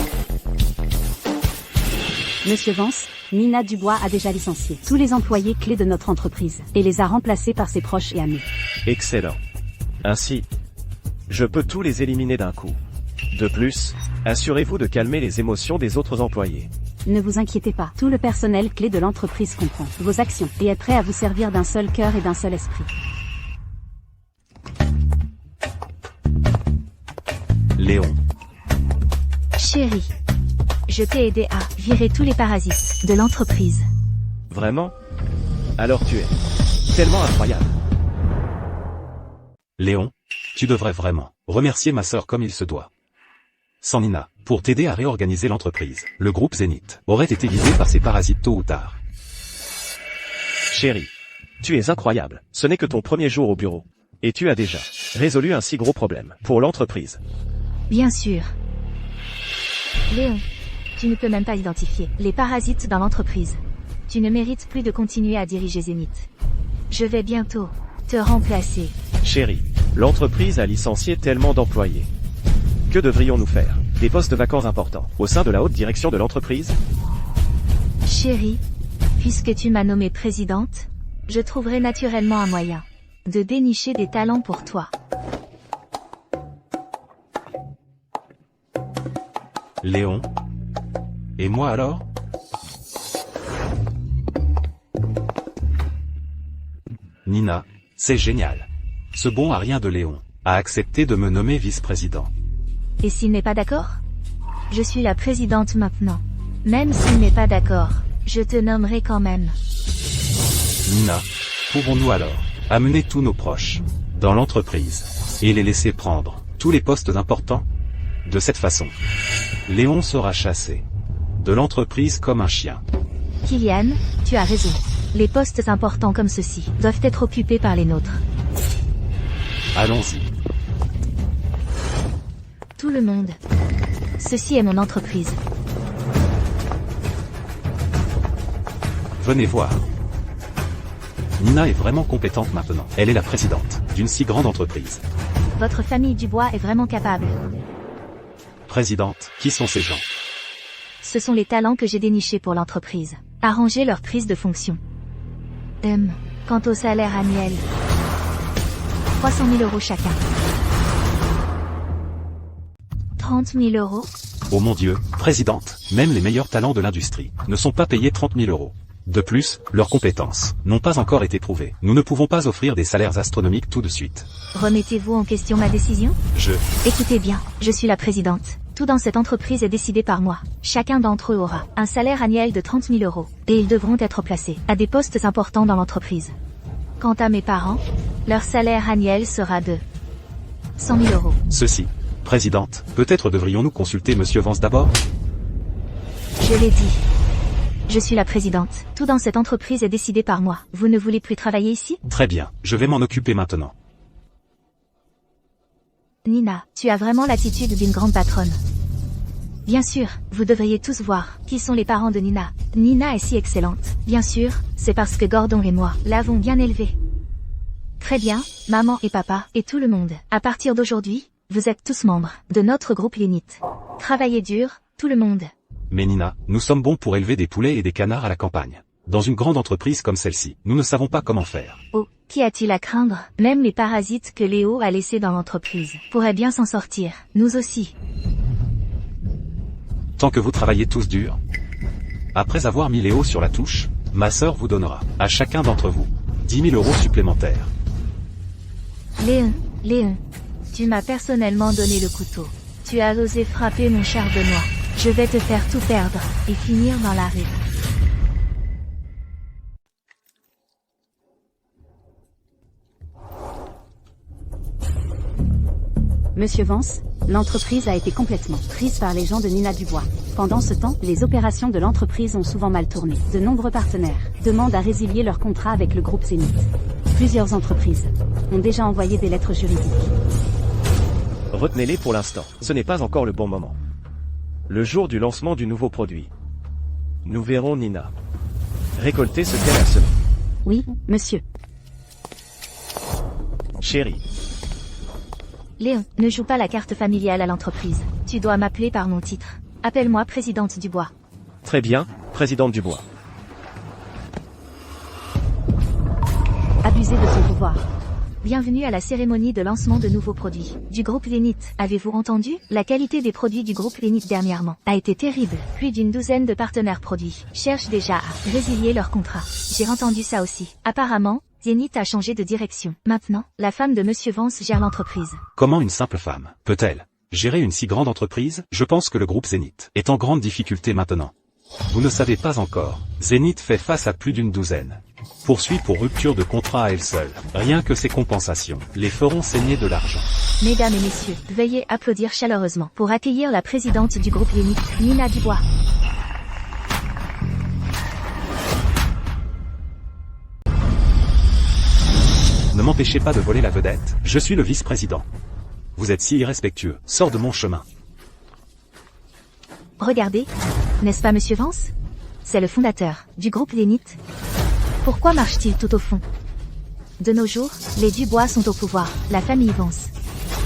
Monsieur Vance, Nina Dubois a déjà licencié tous les employés clés de notre entreprise et les a remplacés par ses proches et amis. Excellent. Ainsi, je peux tous les éliminer d'un coup. De plus, assurez-vous de calmer les émotions des autres employés. Ne vous inquiétez pas, tout le personnel clé de l'entreprise comprend vos actions et est prêt à vous servir d'un seul cœur et d'un seul esprit. Léon. Chérie, je t'ai aidé à virer tous les parasites de l'entreprise. Vraiment? Alors tu es tellement incroyable. Léon, tu devrais vraiment remercier ma sœur comme il se doit. Sans Nina, pour t'aider à réorganiser l'entreprise, le groupe Zénith aurait été visé par ces parasites tôt ou tard. Chérie, tu es incroyable. Ce n'est que ton premier jour au bureau. Et tu as déjà résolu un si gros problème pour l'entreprise. Bien sûr. Léon, tu ne peux même pas identifier les parasites dans l'entreprise. Tu ne mérites plus de continuer à diriger Zénith. Je vais bientôt te remplacer. Chérie, l'entreprise a licencié tellement d'employés. Que devrions-nous faire? Des postes vacants importants au sein de la haute direction de l'entreprise? Chérie, puisque tu m'as nommée présidente, je trouverai naturellement un moyen de dénicher des talents pour toi. Léon? Et moi alors? Nina, c'est génial. Ce bon à rien de Léon a accepté de me nommer vice-président. Et s'il n'est pas d'accord? Je suis la présidente maintenant. Même s'il n'est pas d'accord, je te nommerai quand même. Nina, pouvons-nous alors amener tous nos proches dans l'entreprise et les laisser prendre tous les postes importants? De cette façon, Léon sera chassé de l'entreprise comme un chien. Kylian, tu as raison. Les postes importants comme ceux-ci doivent être occupés par les nôtres. Allons-y. Tout le monde. Ceci est mon entreprise. Venez voir. Nina est vraiment compétente maintenant. Elle est la présidente d'une si grande entreprise. Votre famille Dubois est vraiment capable. Présidente, qui sont ces gens? Ce sont les talents que j'ai dénichés pour l'entreprise. Arranger leur prise de fonction. Quant au salaire annuel, 300 000 € chacun. 30 000 €. Oh mon Dieu, présidente, même les meilleurs talents de l'industrie ne sont pas payés 30 000 €. De plus, leurs compétences n'ont pas encore été prouvées. Nous ne pouvons pas offrir des salaires astronomiques tout de suite. Remettez-vous en question ma décision? Écoutez bien, je suis la présidente. Tout dans cette entreprise est décidé par moi. Chacun d'entre eux aura un salaire annuel de 30 000 €. Et ils devront être placés à des postes importants dans l'entreprise. Quant à mes parents, leur salaire annuel sera de 100 000 €. Ceci. Présidente, peut-être devrions-nous consulter Monsieur Vance d'abord? Je l'ai dit. Je suis la présidente. Tout dans cette entreprise est décidé par moi. Vous ne voulez plus travailler ici? Très bien, je vais m'en occuper maintenant. Nina, tu as vraiment l'attitude d'une grande patronne. Bien sûr, vous devriez tous voir qui sont les parents de Nina. Nina est si excellente. Bien sûr, c'est parce que Gordon et moi l'avons bien élevée. Très bien, maman et papa, et tout le monde. À partir d'aujourd'hui, vous êtes tous membres de notre groupe Zénith. Travaillez dur, tout le monde. Mais Nina, nous sommes bons pour élever des poulets et des canards à la campagne. Dans une grande entreprise comme celle-ci, nous ne savons pas comment faire. Oh, qui a-t-il à craindre? Même les parasites que Léo a laissés dans l'entreprise pourraient bien s'en sortir. Nous aussi. Tant que vous travaillez tous dur. Après avoir mis Léo sur la touche, ma sœur vous donnera, à chacun d'entre vous, 10 000 € supplémentaires. Léon, tu m'as personnellement donné le couteau. Tu as osé frapper mon cher Benoît. Je vais te faire tout perdre, et finir dans la rue. Monsieur Vance, l'entreprise a été complètement prise par les gens de Nina Dubois. Pendant ce temps, les opérations de l'entreprise ont souvent mal tourné. De nombreux partenaires demandent à résilier leur contrat avec le groupe Zénith. Plusieurs entreprises ont déjà envoyé des lettres juridiques. Retenez-les pour l'instant. Ce n'est pas encore le bon moment. Le jour du lancement du nouveau produit. Nous verrons Nina récolter ce qu'elle a semé. Oui, monsieur. Chérie, Léon, ne joue pas la carte familiale à l'entreprise. Tu dois m'appeler par mon titre. Appelle-moi présidente Dubois. très bien, présidente Dubois. Abuser de son pouvoir. Bienvenue à la cérémonie de lancement de nouveaux produits du groupe Zénith. Avez-vous entendu? La qualité des produits du groupe Zénith dernièrement a été terrible. Plus d'une douzaine de partenaires produits cherchent déjà à résilier leur contrat. J'ai entendu ça aussi. Apparemment, Zénith a changé de direction. Maintenant, la femme de Monsieur Vance gère l'entreprise. Comment une simple femme peut-elle Gérer une si grande entreprise, je pense que le groupe Zénith est en grande difficulté maintenant. Vous ne savez pas encore, Zénith fait face à plus d'une douzaine. Poursuit pour rupture de contrat à elle seule. Rien que ces compensations les feront saigner de l'argent. Mesdames et messieurs, veuillez applaudir chaleureusement pour accueillir la présidente du groupe Zénith, Nina Dubois. Ne m'empêchez pas de voler la vedette, je suis le vice-président. Vous êtes si irrespectueux, sors de mon chemin. Regardez, n'est-ce pas Monsieur Vance? C'est le fondateur du groupe Zénith. Pourquoi marche-t-il tout au fond? De nos jours, les Dubois sont au pouvoir, la famille Vance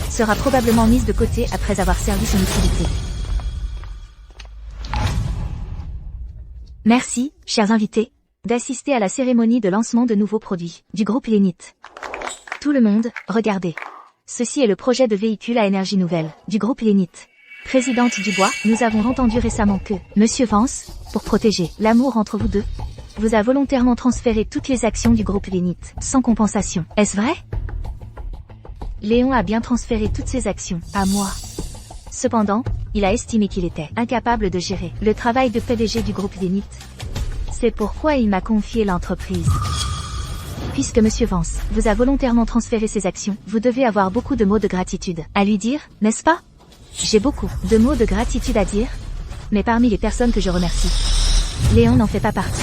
sera probablement mise de côté après avoir servi son utilité. Merci, chers invités, d'assister à la cérémonie de lancement de nouveaux produits du groupe Zénith. Tout le monde, regardez. Ceci est le projet de véhicule à énergie nouvelle du groupe Zénith. Présidente Dubois, nous avons entendu récemment que Monsieur Vance, pour protéger l'amour entre vous deux, vous a volontairement transféré toutes les actions du groupe Zénith, sans compensation. Est-ce vrai? Léon a bien transféré toutes ses actions à moi. Cependant, il a estimé qu'il était incapable de gérer le travail de PDG du groupe Zénith. C'est pourquoi il m'a confié l'entreprise. Puisque Monsieur Vance vous a volontairement transféré ses actions, vous devez avoir beaucoup de mots de gratitude à lui dire, n'est-ce pas? J'ai beaucoup de mots de gratitude à dire, mais parmi les personnes que je remercie, Léon n'en fait pas partie.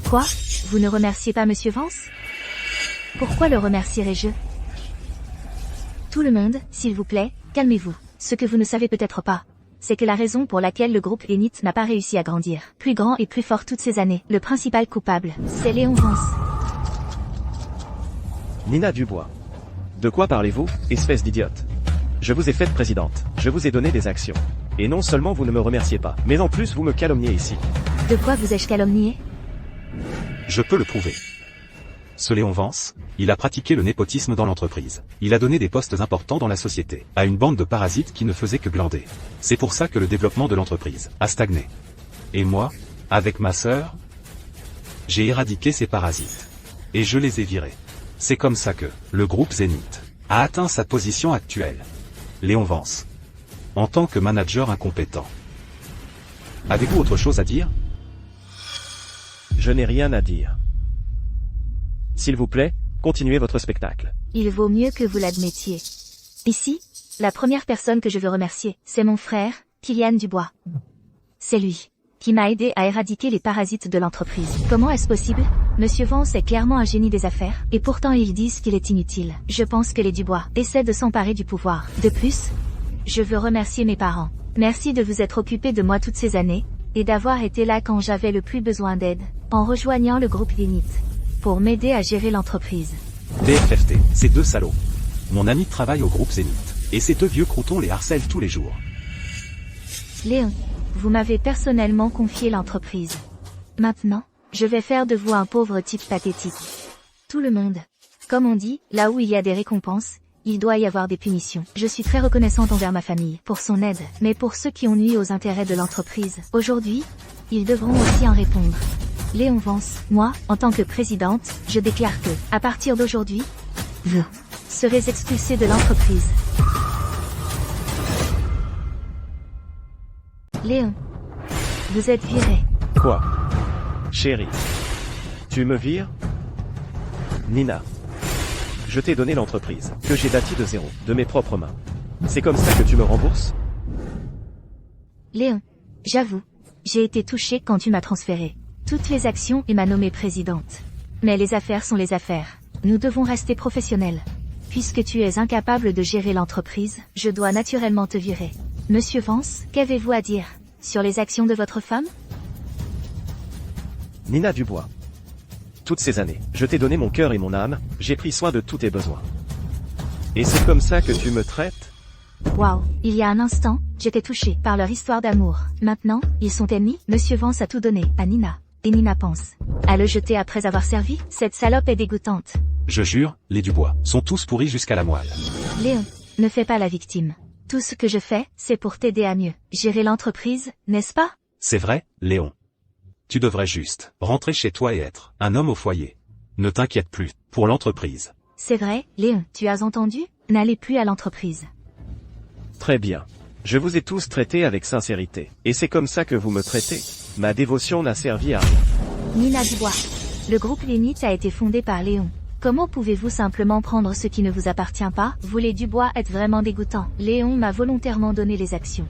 Quoi? Vous ne remerciez pas Monsieur Vance? Pourquoi le remercierais-je? Tout le monde, s'il vous plaît, calmez-vous. Ce que vous ne savez peut-être pas, c'est que la raison pour laquelle le groupe Zénith n'a pas réussi à grandir, plus grand et plus fort toutes ces années, le principal coupable, c'est Léon Vance. Nina Dubois. De quoi parlez-vous, espèce d'idiote? Je vous ai faite présidente, je vous ai donné des actions. Et non seulement vous ne me remerciez pas, mais en plus vous me calomniez ici. De quoi vous ai-je calomnié? Je peux le prouver. Ce Léon Vance, il a pratiqué le népotisme dans l'entreprise. Il a donné des postes importants dans la société à une bande de parasites qui ne faisaient que glander. C'est pour ça que le développement de l'entreprise a stagné. Et moi, avec ma sœur, j'ai éradiqué ces parasites. Et je les ai virés. C'est comme ça que le groupe Zénith a atteint sa position actuelle. Léon Vance, en tant que manager incompétent. Avez-vous autre chose à dire? Je n'ai rien à dire. S'il vous plaît, continuez votre spectacle. Il vaut mieux que vous l'admettiez. Ici, la première personne que je veux remercier, c'est mon frère, Kylian Dubois. C'est lui qui m'a aidé à éradiquer les parasites de l'entreprise. Comment est-ce possible? Monsieur Vance est clairement un génie des affaires, et pourtant ils disent qu'il est inutile. Je pense que les Dubois essaient de s'emparer du pouvoir. De plus, je veux remercier mes parents. Merci de vous être occupés de moi toutes ces années, et d'avoir été là quand j'avais le plus besoin d'aide, en rejoignant le groupe Zénith, pour m'aider à gérer l'entreprise. DFFT, ces deux salauds. Mon ami travaille au groupe Zénith, et ces deux vieux croutons les harcèlent tous les jours. Léon, vous m'avez personnellement confié l'entreprise. Maintenant, je vais faire de vous un pauvre type pathétique. Tout le monde. Comme on dit, là où il y a des récompenses, il doit y avoir des punitions. Je suis très reconnaissante envers ma famille pour son aide, mais pour ceux qui ont nui aux intérêts de l'entreprise, aujourd'hui, ils devront aussi en répondre. Léon Vance, moi, en tant que présidente, je déclare que, à partir d'aujourd'hui, vous serez expulsé de l'entreprise. Léon, vous êtes viré. Quoi? Chérie. Tu me vires? Nina. Je t'ai donné l'entreprise, que j'ai bâtie de zéro, de mes propres mains. C'est comme ça que tu me rembourses? Léon, j'avoue, j'ai été touchée quand tu m'as transféré toutes les actions et m'as nommée présidente. Mais les affaires sont les affaires. Nous devons rester professionnels. Puisque tu es incapable de gérer l'entreprise, je dois naturellement te virer. Monsieur Vance, qu'avez-vous à dire sur les actions de votre femme? Nina Dubois. Toutes ces années, je t'ai donné mon cœur et mon âme, j'ai pris soin de tous tes besoins. Et c'est comme ça que tu me traites? Waouh, il y a un instant, j'étais touchée par leur histoire d'amour. Maintenant, ils sont ennemis? Monsieur Vance a tout donné à Nina. Et Nina pense à le jeter après avoir servi? Cette salope est dégoûtante. Je jure, les Dubois sont tous pourris jusqu'à la moelle. Léon, ne fais pas la victime. Tout ce que je fais, c'est pour t'aider à mieux gérer l'entreprise, n'est-ce pas? C'est vrai, Léon. Tu devrais juste rentrer chez toi et être un homme au foyer. Ne t'inquiète plus pour l'entreprise. C'est vrai, Léon, tu as entendu? N'allez plus à l'entreprise. Très bien. Je vous ai tous traités avec sincérité. Et c'est comme ça que vous me traitez. Ma dévotion n'a servi à rien. Nina Dubois. Le groupe Zénith a été fondé par Léon. Comment pouvez-vous simplement prendre ce qui ne vous appartient pas? Vous les Dubois êtes vraiment dégoûtants. Léon m'a volontairement donné les actions.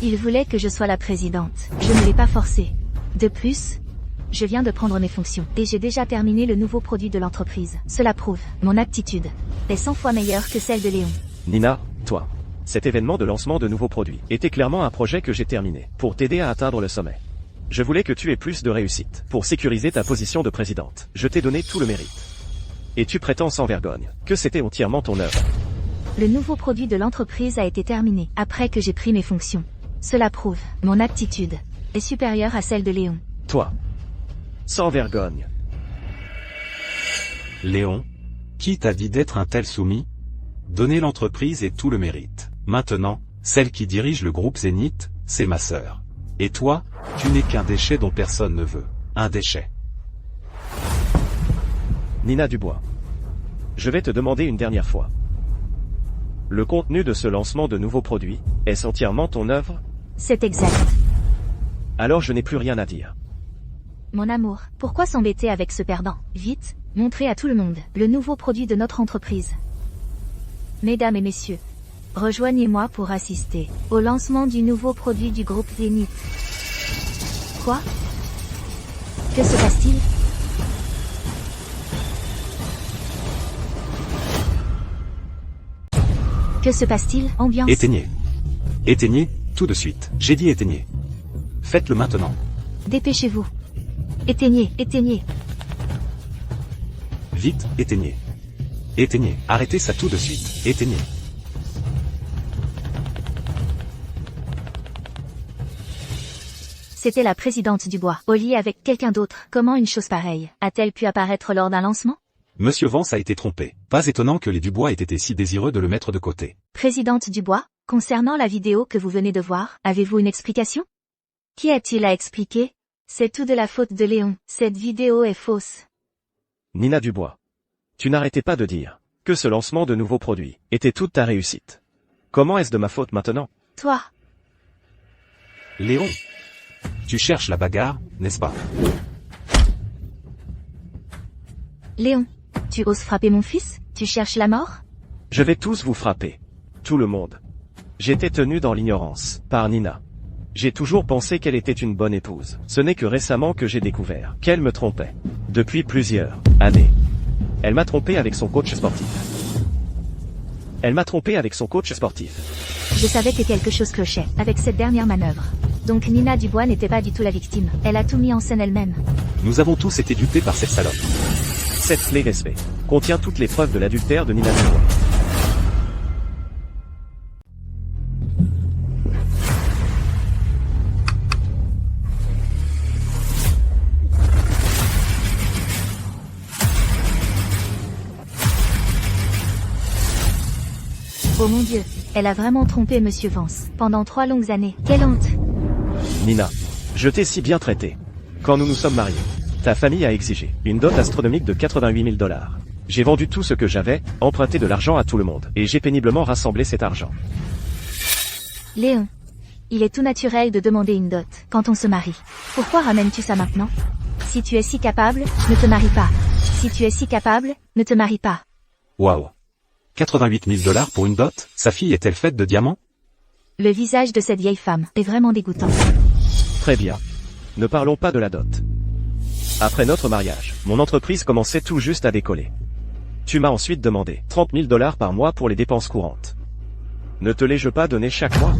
Il voulait que je sois la présidente. Je ne l'ai pas forcé. De plus, je viens de prendre mes fonctions. Et j'ai déjà terminé le nouveau produit de l'entreprise. Cela prouve, mon aptitude est 100 fois meilleure que celle de Léon. Nina, toi. Cet événement de lancement de nouveaux produits était clairement un projet que j'ai terminé, pour t'aider à atteindre le sommet. Je voulais que tu aies plus de réussite. Pour sécuriser ta position de présidente, je t'ai donné tout le mérite. Et tu prétends sans vergogne que c'était entièrement ton œuvre. Le nouveau produit de l'entreprise a été terminé après que j'ai pris mes fonctions. Cela prouve, mon aptitude est supérieure à celle de Léon. Toi. Sans vergogne. Léon, qui t'a dit d'être un tel soumis? Donner l'entreprise et tout le mérite. Maintenant, celle qui dirige le groupe Zénith, c'est ma sœur. Et toi, tu n'es qu'un déchet dont personne ne veut. Un déchet. Nina Dubois. Je vais te demander une dernière fois. Le contenu de ce lancement de nouveaux produits, est-ce entièrement ton œuvre? C'est exact. Alors je n'ai plus rien à dire. Mon amour, pourquoi s'embêter avec ce perdant? Vite, montrez à tout le monde le nouveau produit de notre entreprise. Mesdames et messieurs, rejoignez-moi pour assister au lancement du nouveau produit du groupe Zénith. Quoi? Que se passe-t-il? Que se passe-t-il? Ambiance. Éteignez. Éteignez, tout de suite. J'ai dit éteignez. Faites-le maintenant. Dépêchez-vous. Éteignez, éteignez. Vite, éteignez. Éteignez. Arrêtez ça tout de suite. Éteignez. C'était la présidente Dubois, au lit avec quelqu'un d'autre. Comment une chose pareille a-t-elle pu apparaître lors d'un lancement? Monsieur Vance a été trompé. Pas étonnant que les Dubois aient été si désireux de le mettre de côté. Présidente Dubois, concernant la vidéo que vous venez de voir, avez-vous une explication? Qui a-t-il à expliquer? C'est tout de la faute de Léon. Cette vidéo est fausse. Nina Dubois. Tu n'arrêtais pas de dire que ce lancement de nouveaux produits était toute ta réussite. Comment est-ce de ma faute maintenant? Toi. Léon. Tu cherches la bagarre, n'est-ce pas? Léon. Tu oses frapper mon fils? Tu cherches la mort? Je vais tous vous frapper. Tout le monde. J'étais tenu dans l'ignorance, par Nina. J'ai toujours pensé qu'elle était une bonne épouse. Ce n'est que récemment que j'ai découvert qu'elle me trompait. Depuis plusieurs années. Elle m'a trompé avec son coach sportif. Je savais que quelque chose clochait avec cette dernière manœuvre. Donc Nina Dubois n'était pas du tout la victime. Elle a tout mis en scène elle-même. Nous avons tous été dupés par cette salope. Cette clé respect contient toutes les preuves de l'adultère de Nina Dubois. Oh mon Dieu, elle a vraiment trompé Monsieur Vance pendant 3 longues années. Quelle honte! Nina, je t'ai si bien traité. Quand nous nous sommes mariés, ta famille a exigé une dot astronomique de 88 000 $. J'ai vendu tout ce que j'avais, emprunté de l'argent à tout le monde, et j'ai péniblement rassemblé cet argent. Léon, il est tout naturel de demander une dot quand on se marie. Pourquoi ramènes-tu ça maintenant? Si tu es si capable, ne te marie pas. Si tu es si capable, ne te marie pas. Waouh. 88 000 $ pour une dot? Sa fille est-elle faite de diamants? Le visage de cette vieille femme est vraiment dégoûtant. Très bien. Ne parlons pas de la dot. Après notre mariage, mon entreprise commençait tout juste à décoller. Tu m'as ensuite demandé 30 000 $ par mois pour les dépenses courantes. Ne te l'ai-je pas donné chaque mois?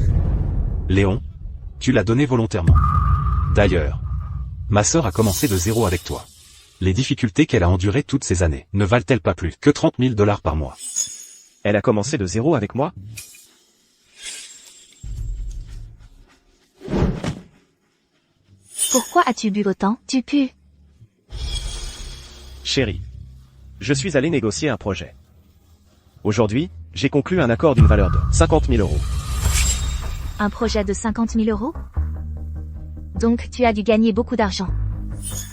Léon, tu l'as donné volontairement. D'ailleurs, ma sœur a commencé de zéro avec toi. Les difficultés qu'elle a endurées toutes ces années ne valent-elles pas plus que 30 000 $ par mois? Elle a commencé de zéro avec moi? Pourquoi as-tu bu autant? Tu pues. Chérie, je suis allé négocier un projet. Aujourd'hui, j'ai conclu un accord d'une valeur de 50 000 €. Un projet de 50 000 €? Donc tu as dû gagner beaucoup d'argent.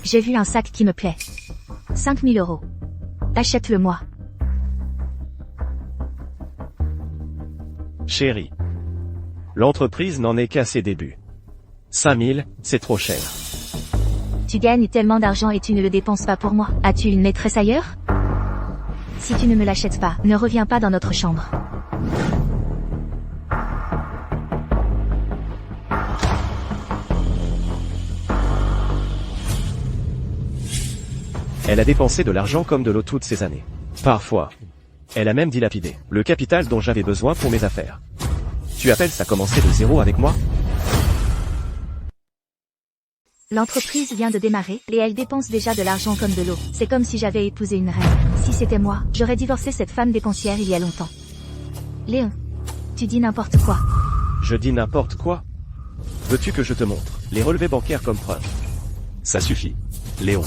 J'ai vu un sac qui me plaît. 5 000 €. Achète-le-moi. Chérie. L'entreprise n'en est qu'à ses débuts. 5000, c'est trop cher. Tu gagnes tellement d'argent et tu ne le dépenses pas pour moi. As-tu une maîtresse ailleurs? Si tu ne me l'achètes pas, ne reviens pas dans notre chambre. Elle a dépensé de l'argent comme de l'eau toutes ces années. Parfois. Elle a même dilapidé le capital dont j'avais besoin pour mes affaires. Tu appelles ça commencer de zéro avec moi? L'entreprise vient de démarrer, et elle dépense déjà de l'argent comme de l'eau. C'est comme si j'avais épousé une reine. Si c'était moi, j'aurais divorcé cette femme dépensière il y a longtemps. Léon, tu dis n'importe quoi. Je dis n'importe quoi? Veux-tu que je te montre les relevés bancaires comme preuve? Ça suffit. Léon.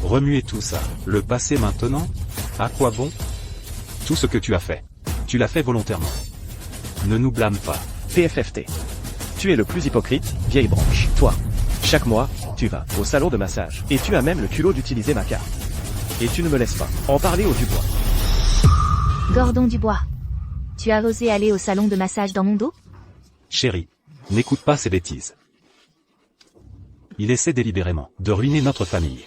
Remuez tout ça. Le passé maintenant? À quoi bon? Tout ce que tu as fait. Tu l'as fait volontairement. Ne nous blâme pas. PFFT. Tu es le plus hypocrite, vieille branche. Toi. Chaque mois, tu vas au salon de massage. Et tu as même le culot d'utiliser ma carte. Et tu ne me laisses pas en parler au Dubois. Gordon Dubois. Tu as osé aller au salon de massage dans mon dos? Chérie. N'écoute pas ces bêtises. Il essaie délibérément de ruiner notre famille.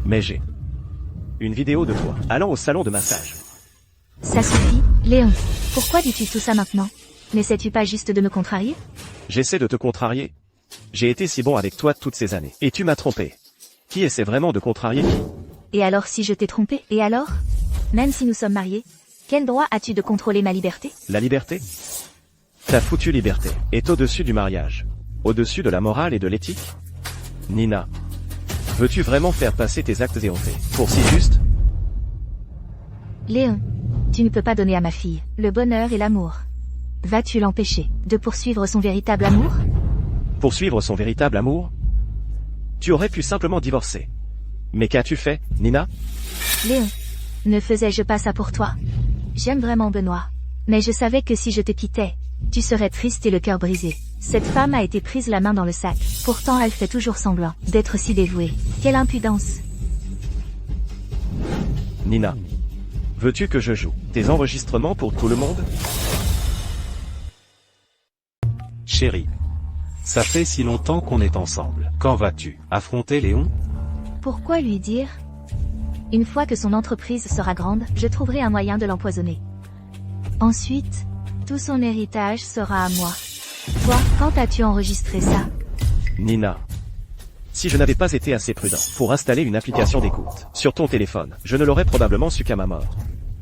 Mais j'ai une vidéo de toi allant au salon de massage. Ça suffit, Léon. Pourquoi dis-tu tout ça maintenant? N'essaies-tu pas juste de me contrarier? J'essaie de te contrarier. J'ai été si bon avec toi toutes ces années. Et tu m'as trompé. Qui essaie vraiment de contrarier qui? Et alors si je t'ai trompé, et alors? Même si nous sommes mariés, quel droit as-tu de contrôler ma liberté? La liberté? Ta foutue liberté est au-dessus du mariage. Au-dessus de la morale et de l'éthique? Nina. Veux-tu vraiment faire passer tes actes éhontés pour si juste? Léon, tu ne peux pas donner à ma fille le bonheur et l'amour. Vas-tu l'empêcher de poursuivre son véritable amour? Poursuivre son véritable amour? Tu aurais pu simplement divorcer. Mais qu'as-tu fait, Nina? Léon, ne faisais-je pas ça pour toi? J'aime vraiment Benoît. Mais je savais que si je te quittais, tu serais triste et le cœur brisé. Cette femme a été prise la main dans le sac. Pourtant elle fait toujours semblant d'être si dévouée. Quelle impudence! Nina. Veux-tu que je joue tes enregistrements pour tout le monde? Chérie. Ça fait si longtemps qu'on est ensemble. Quand vas-tu affronter Léon? Pourquoi lui dire? Une fois que son entreprise sera grande, je trouverai un moyen de l'empoisonner. Ensuite, tout son héritage sera à moi. Toi, quand as-tu enregistré ça? Nina. Si je n'avais pas été assez prudent pour installer une application d'écoute sur ton téléphone, je ne l'aurais probablement su qu'à ma mort.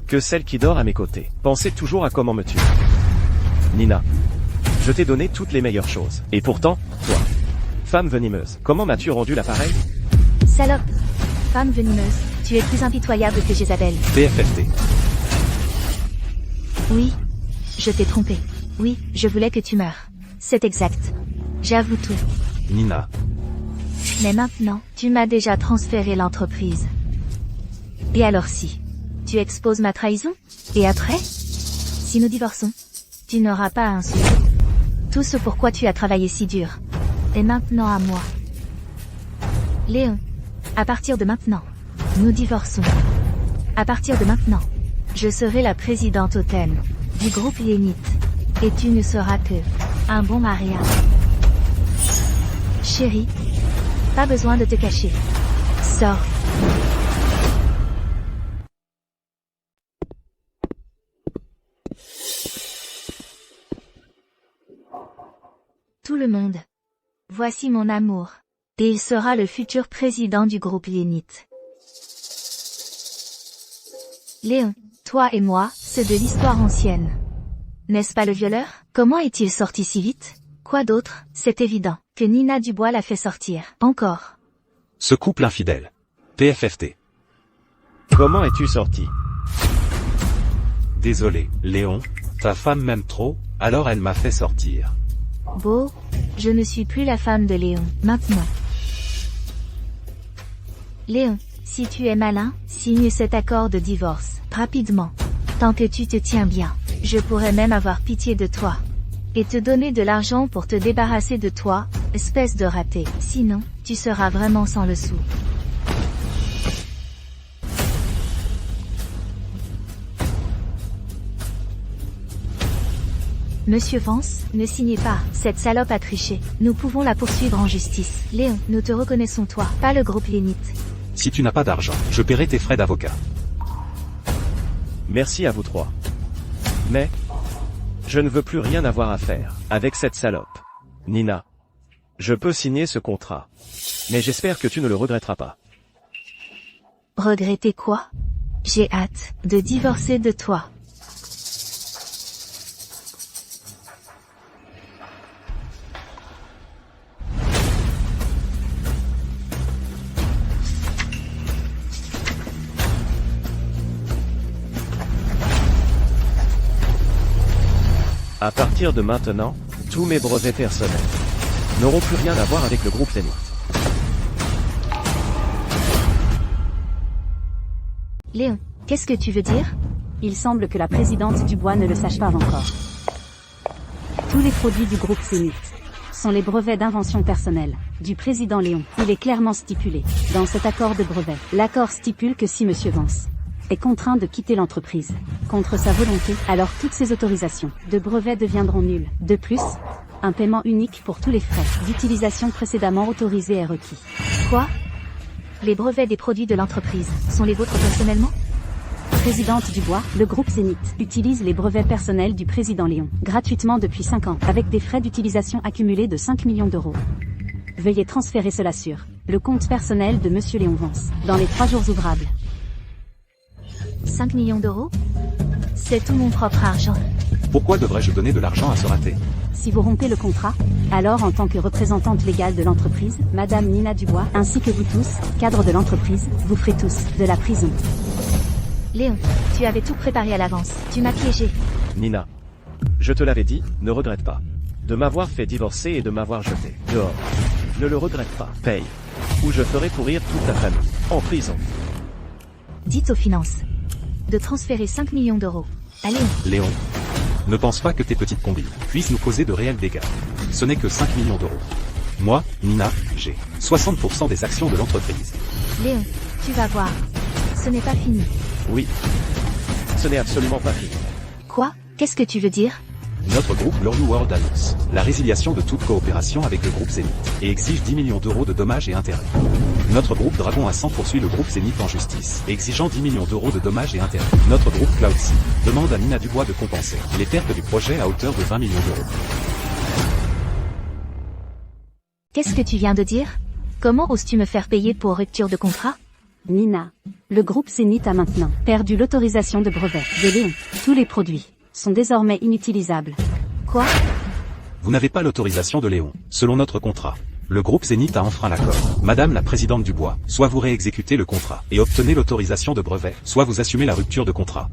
Que celle qui dort à mes côtés pensait toujours à comment me tuer. Nina. Je t'ai donné toutes les meilleures choses. Et pourtant, toi, femme venimeuse, comment m'as-tu rendu l'appareil? Salope! Femme venimeuse, tu es plus impitoyable que Jézabel. PFFT. Oui. Je t'ai trompé. Oui, je voulais que tu meures. C'est exact. J'avoue tout. Nina. Mais maintenant, tu m'as déjà transféré l'entreprise. Et alors si tu exposes ma trahison? Et après? Si nous divorçons, tu n'auras pas à un sou. Tout ce pourquoi tu as travaillé si dur est maintenant à moi. Léon, à partir de maintenant, nous divorçons. À partir de maintenant, je serai la présidente hautaine du groupe Yénith. Et tu ne seras que un bon mariage. Chérie, pas besoin de te cacher. Sors. Tout le monde. Voici mon amour. Et il sera le futur président du groupe Yénith. Léon, toi et moi, c'est de l'histoire ancienne. N'est-ce pas le violeur? Comment est-il sorti si vite? Quoi d'autre? C'est évident que Nina Dubois l'a fait sortir. Encore. Ce couple infidèle. PFFT. Comment es-tu sorti? Désolé, Léon, ta femme m'aime trop, alors elle m'a fait sortir. Beau, je ne suis plus la femme de Léon, maintenant. Léon, si tu es malin, signe cet accord de divorce, rapidement. Tant que tu te tiens bien, je pourrais même avoir pitié de toi. Et te donner de l'argent pour te débarrasser de toi, espèce de raté. Sinon, tu seras vraiment sans le sou. Monsieur Vance, ne signez pas. Cette salope a triché. Nous pouvons la poursuivre en justice. Léon, nous te reconnaissons toi, pas le groupe Zénith. Si tu n'as pas d'argent, je paierai tes frais d'avocat. Merci à vous trois. Mais, je ne veux plus rien avoir à faire avec cette salope. Nina, je peux signer ce contrat. Mais j'espère que tu ne le regretteras pas. Regretter quoi? J'ai hâte de divorcer de toi. À partir de maintenant, tous mes brevets personnels n'auront plus rien à voir avec le groupe Zénith. Léon, qu'est-ce que tu veux dire? Il semble que la présidente Dubois ne le sache pas encore. Tous les produits du groupe Zénith sont les brevets d'invention personnelle du président Léon. Il est clairement stipulé dans cet accord de brevet. L'accord stipule que si Monsieur Vance est contraint de quitter l'entreprise contre sa volonté, alors toutes ces autorisations de brevets deviendront nulles. De plus, un paiement unique pour tous les frais d'utilisation précédemment autorisés est requis. Quoi? Les brevets des produits de l'entreprise sont les vôtres personnellement? Présidente Dubois, le groupe Zénith utilise les brevets personnels du président Léon gratuitement depuis 5 ans, avec des frais d'utilisation accumulés de 5 millions d'euros. Veuillez transférer cela sur le compte personnel de Monsieur Léon Vance dans les 3 jours ouvrables. 5 millions d'euros? C'est tout mon propre argent. Pourquoi devrais-je donner de l'argent à ce raté? Si vous rompez le contrat, alors en tant que représentante légale de l'entreprise, Madame Nina Dubois, ainsi que vous tous, cadres de l'entreprise, vous ferez tous de la prison. Léon, tu avais tout préparé à l'avance. Tu m'as piégé. Nina, je te l'avais dit, ne regrette pas de m'avoir fait divorcer et de m'avoir jeté dehors. Ne le regrette pas. Paye, ou je ferai pourrir toute ta famille en prison. Dites aux finances de transférer 5 millions d'euros. Allez. Léon, ne pense pas que tes petites combines puissent nous causer de réels dégâts. Ce n'est que 5 millions d'euros. Moi, Nina, j'ai 60% des actions de l'entreprise. Léon, tu vas voir. Ce n'est pas fini. Oui, ce n'est absolument pas fini. Quoi? Qu'est-ce que tu veux dire? Notre groupe L'Orient World annonce la résiliation de toute coopération avec le groupe Zénith et exige 10 millions d'euros de dommages et intérêts. Notre groupe Dragon à 100 poursuit le groupe Zénith en justice, exigeant 10 millions d'euros de dommages et intérêts. Notre groupe Cloud-C demande à Nina Dubois de compenser les pertes du projet à hauteur de 20 millions d'euros. Qu'est-ce que tu viens de dire? Comment oses-tu me faire payer pour rupture de contrat? Nina, le groupe Zénith a maintenant perdu l'autorisation de brevet de Léon. Tous les produits sont désormais inutilisables. Quoi? Vous n'avez pas l'autorisation de Léon, selon notre contrat. Le groupe Zénith a enfreint l'accord. Madame la présidente Dubois, soit vous réexécutez le contrat et obtenez l'autorisation de brevet, soit vous assumez la rupture de contrat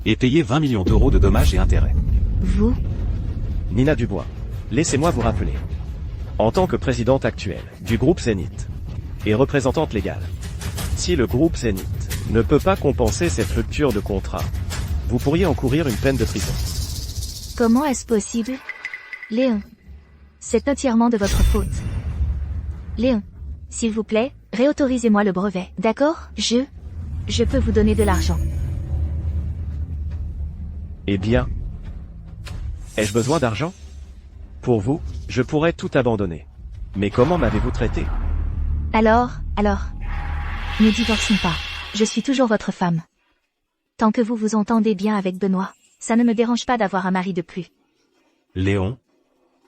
et payez 20 millions d'euros de dommages et intérêts. Vous? Nina Dubois, laissez-moi vous rappeler. En tant que présidente actuelle du groupe Zénith et représentante légale, si le groupe Zénith ne peut pas compenser cette rupture de contrat, vous pourriez encourir une peine de prison. Comment est-ce possible? Léon, c'est entièrement de votre faute. Léon, s'il vous plaît, réautorisez-moi le brevet, d'accord? Je peux vous donner de l'argent. Eh bien, ai-je besoin d'argent? Pour vous, je pourrais tout abandonner. Mais comment m'avez-vous traité? Alors, ne divorçons pas. Je suis toujours votre femme. Tant que vous vous entendez bien avec Benoît, ça ne me dérange pas d'avoir un mari de plus. Léon,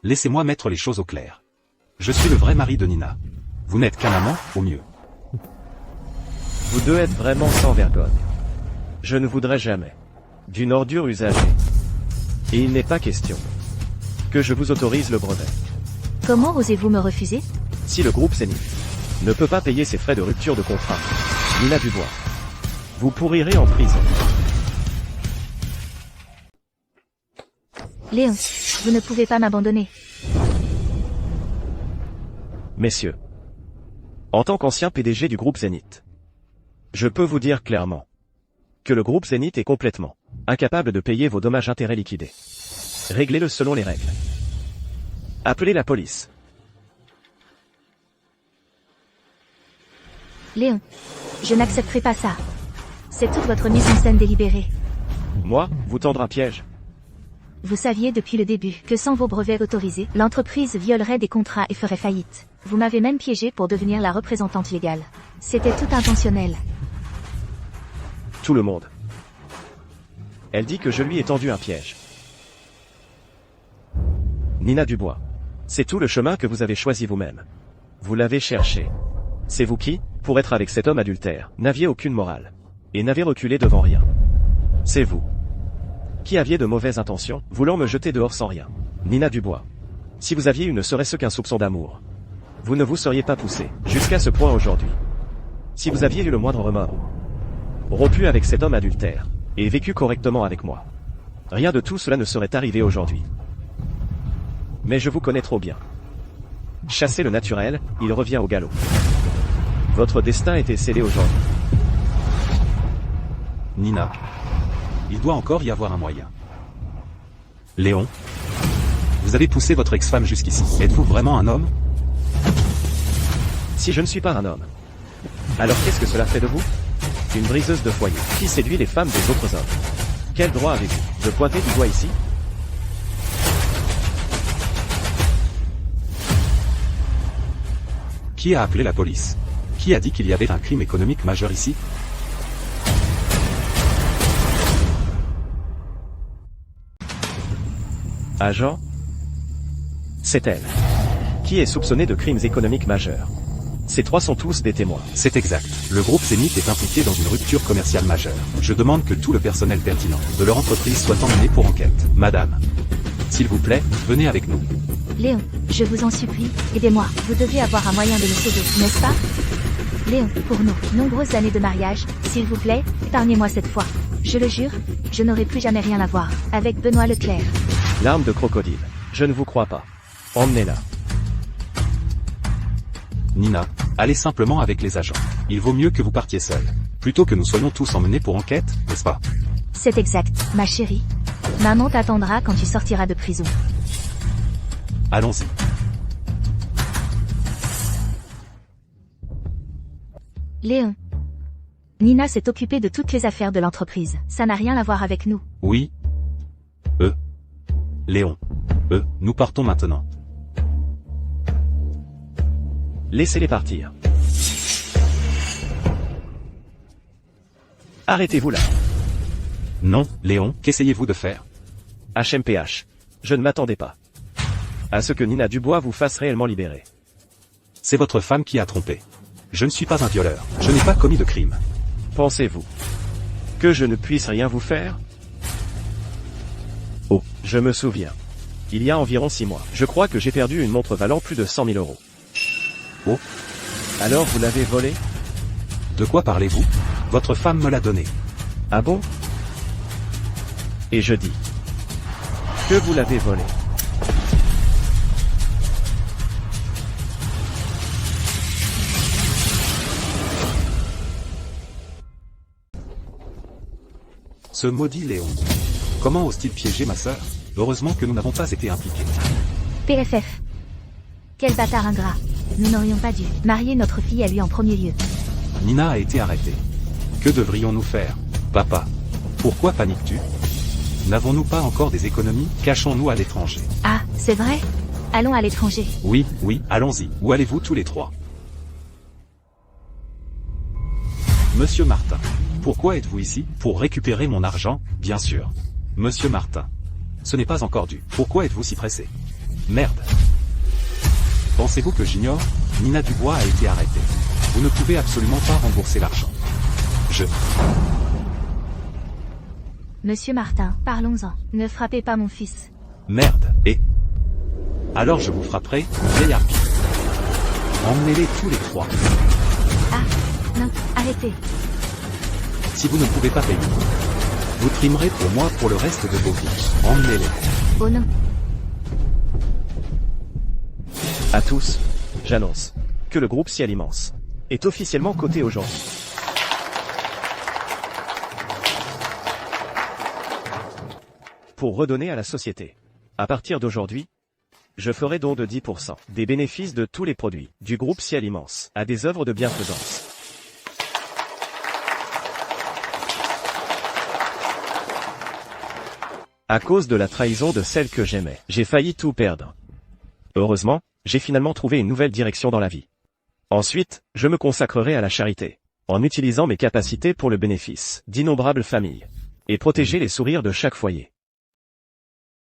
laissez-moi mettre les choses au clair. Je suis le vrai mari de Nina. Vous n'êtes qu'un amant, au mieux. Vous deux êtes vraiment sans vergogne. Je ne voudrais jamais d'une ordure usagée. Et il n'est pas question que je vous autorise le brevet. Comment osez-vous me refuser? Si le groupe Zénith ne peut pas payer ses frais de rupture de contrat, Nina Dubois, vous pourrirez en prison. Léon, vous ne pouvez pas m'abandonner. Messieurs, en tant qu'ancien PDG du groupe Zénith, je peux vous dire clairement que le groupe Zénith est complètement incapable de payer vos dommages-intérêts liquidés. Réglez-le selon les règles. Appelez la police. Léon, je n'accepterai pas ça. C'est toute votre mise en scène délibérée. Moi, vous tendre un piège? Vous saviez depuis le début que sans vos brevets autorisés, l'entreprise violerait des contrats et ferait faillite. Vous m'avez même piégé pour devenir la représentante légale. C'était tout intentionnel. Tout le monde. Elle dit que je lui ai tendu un piège. Nina Dubois. C'est tout le chemin que vous avez choisi vous-même. Vous l'avez cherché. C'est vous qui, pour être avec cet homme adultère, n'aviez aucune morale. Et n'avez reculé devant rien. C'est vous. Qui aviez de mauvaises intentions, voulant me jeter dehors sans rien. Nina Dubois. Si vous aviez eu ne serait-ce qu'un soupçon d'amour, vous ne vous seriez pas poussé, jusqu'à ce point aujourd'hui. Si vous aviez eu le moindre remords, rompu avec cet homme adultère, et vécu correctement avec moi, rien de tout cela ne serait arrivé aujourd'hui. Mais je vous connais trop bien. Chassez le naturel, il revient au galop. Votre destin était scellé aujourd'hui. Nina. Il doit encore y avoir un moyen. Léon. Vous avez poussé votre ex-femme jusqu'ici. Êtes-vous vraiment un homme? Si je ne suis pas un homme, alors qu'est-ce que cela fait de vous? Une briseuse de foyer, qui séduit les femmes des autres hommes. Quel droit avez-vous de pointer du doigt ici? Qui a appelé la police? Qui a dit qu'il y avait un crime économique majeur ici? Agent? C'est elle. Qui est soupçonnée de crimes économiques majeurs. Ces trois sont tous des témoins. C'est exact. Le groupe Zénith est impliqué dans une rupture commerciale majeure. Je demande que tout le personnel pertinent de leur entreprise soit emmené pour enquête. Madame. S'il vous plaît, venez avec nous. Léon, je vous en supplie, aidez-moi. Vous devez avoir un moyen de me sauver, n'est-ce pas? Léon, pour nos nombreuses années de mariage, s'il vous plaît, épargnez-moi cette fois. Je le jure, je n'aurai plus jamais rien à voir avec Benoît Leclerc. Larmes de crocodile. Je ne vous crois pas. Emmenez-la. Nina, allez simplement avec les agents. Il vaut mieux que vous partiez seul. Plutôt que nous soyons tous emmenés pour enquête, n'est-ce pas? C'est exact, ma chérie. Maman t'attendra quand tu sortiras de prison. Allons-y. Léon. Nina s'est occupée de toutes les affaires de l'entreprise. Ça n'a rien à voir avec nous. Oui. Léon. Nous partons maintenant. Laissez-les partir. Arrêtez-vous là. Non, Léon, qu'essayez-vous de faire? HMPH. Je ne m'attendais pas à ce que Nina Dubois vous fasse réellement libérer. C'est votre femme qui a trompé. Je ne suis pas un violeur. Je n'ai pas commis de crime. Pensez-vous que je ne puisse rien vous faire? Oh, je me souviens. Il y a environ 6 mois, je crois que j'ai perdu une montre valant plus de 100 000 euros. Oh. Alors vous l'avez volée? De quoi parlez-vous? Votre femme me l'a donnée. Ah bon? Et je dis que vous l'avez volée. Ce maudit Léon. Comment ose-t-il piéger ma sœur? Heureusement que nous n'avons pas été impliqués. PFF. Quel bâtard ingrat. Nous n'aurions pas dû marier notre fille à lui en premier lieu. Nina a été arrêtée. Que devrions-nous faire? Papa. Pourquoi paniques-tu? N'avons-nous pas encore des économies? Cachons-nous à l'étranger. Ah, c'est vrai? Allons à l'étranger. Oui, allons-y. Où allez-vous tous les trois? Monsieur Martin. Pourquoi êtes-vous ici? Pour récupérer mon argent, bien sûr. Monsieur Martin. Ce n'est pas encore dû. Pourquoi êtes-vous si pressé? Merde. Pensez-vous que j'ignore? Nina Dubois a été arrêtée. Vous ne pouvez absolument pas rembourser l'argent. Monsieur Martin, parlons-en. Ne frappez pas mon fils. Merde, et... Alors je vous frapperai, vieille harpie. Emmenez-les tous les trois. Ah, non, arrêtez. Si vous ne pouvez pas payer, vous trimerez pour moi pour le reste de vos vies. Emmenez-les. Oh non. À tous, j'annonce que le groupe Ciel Immense est officiellement coté aujourd'hui. Pour redonner à la société. À partir d'aujourd'hui, je ferai don de 10% des bénéfices de tous les produits du groupe Ciel Immense à des œuvres de bienfaisance. À cause de la trahison de celle que j'aimais, j'ai failli tout perdre. Heureusement, j'ai finalement trouvé une nouvelle direction dans la vie. Ensuite, je me consacrerai à la charité, en utilisant mes capacités pour le bénéfice d'innombrables familles, et protéger les sourires de chaque foyer.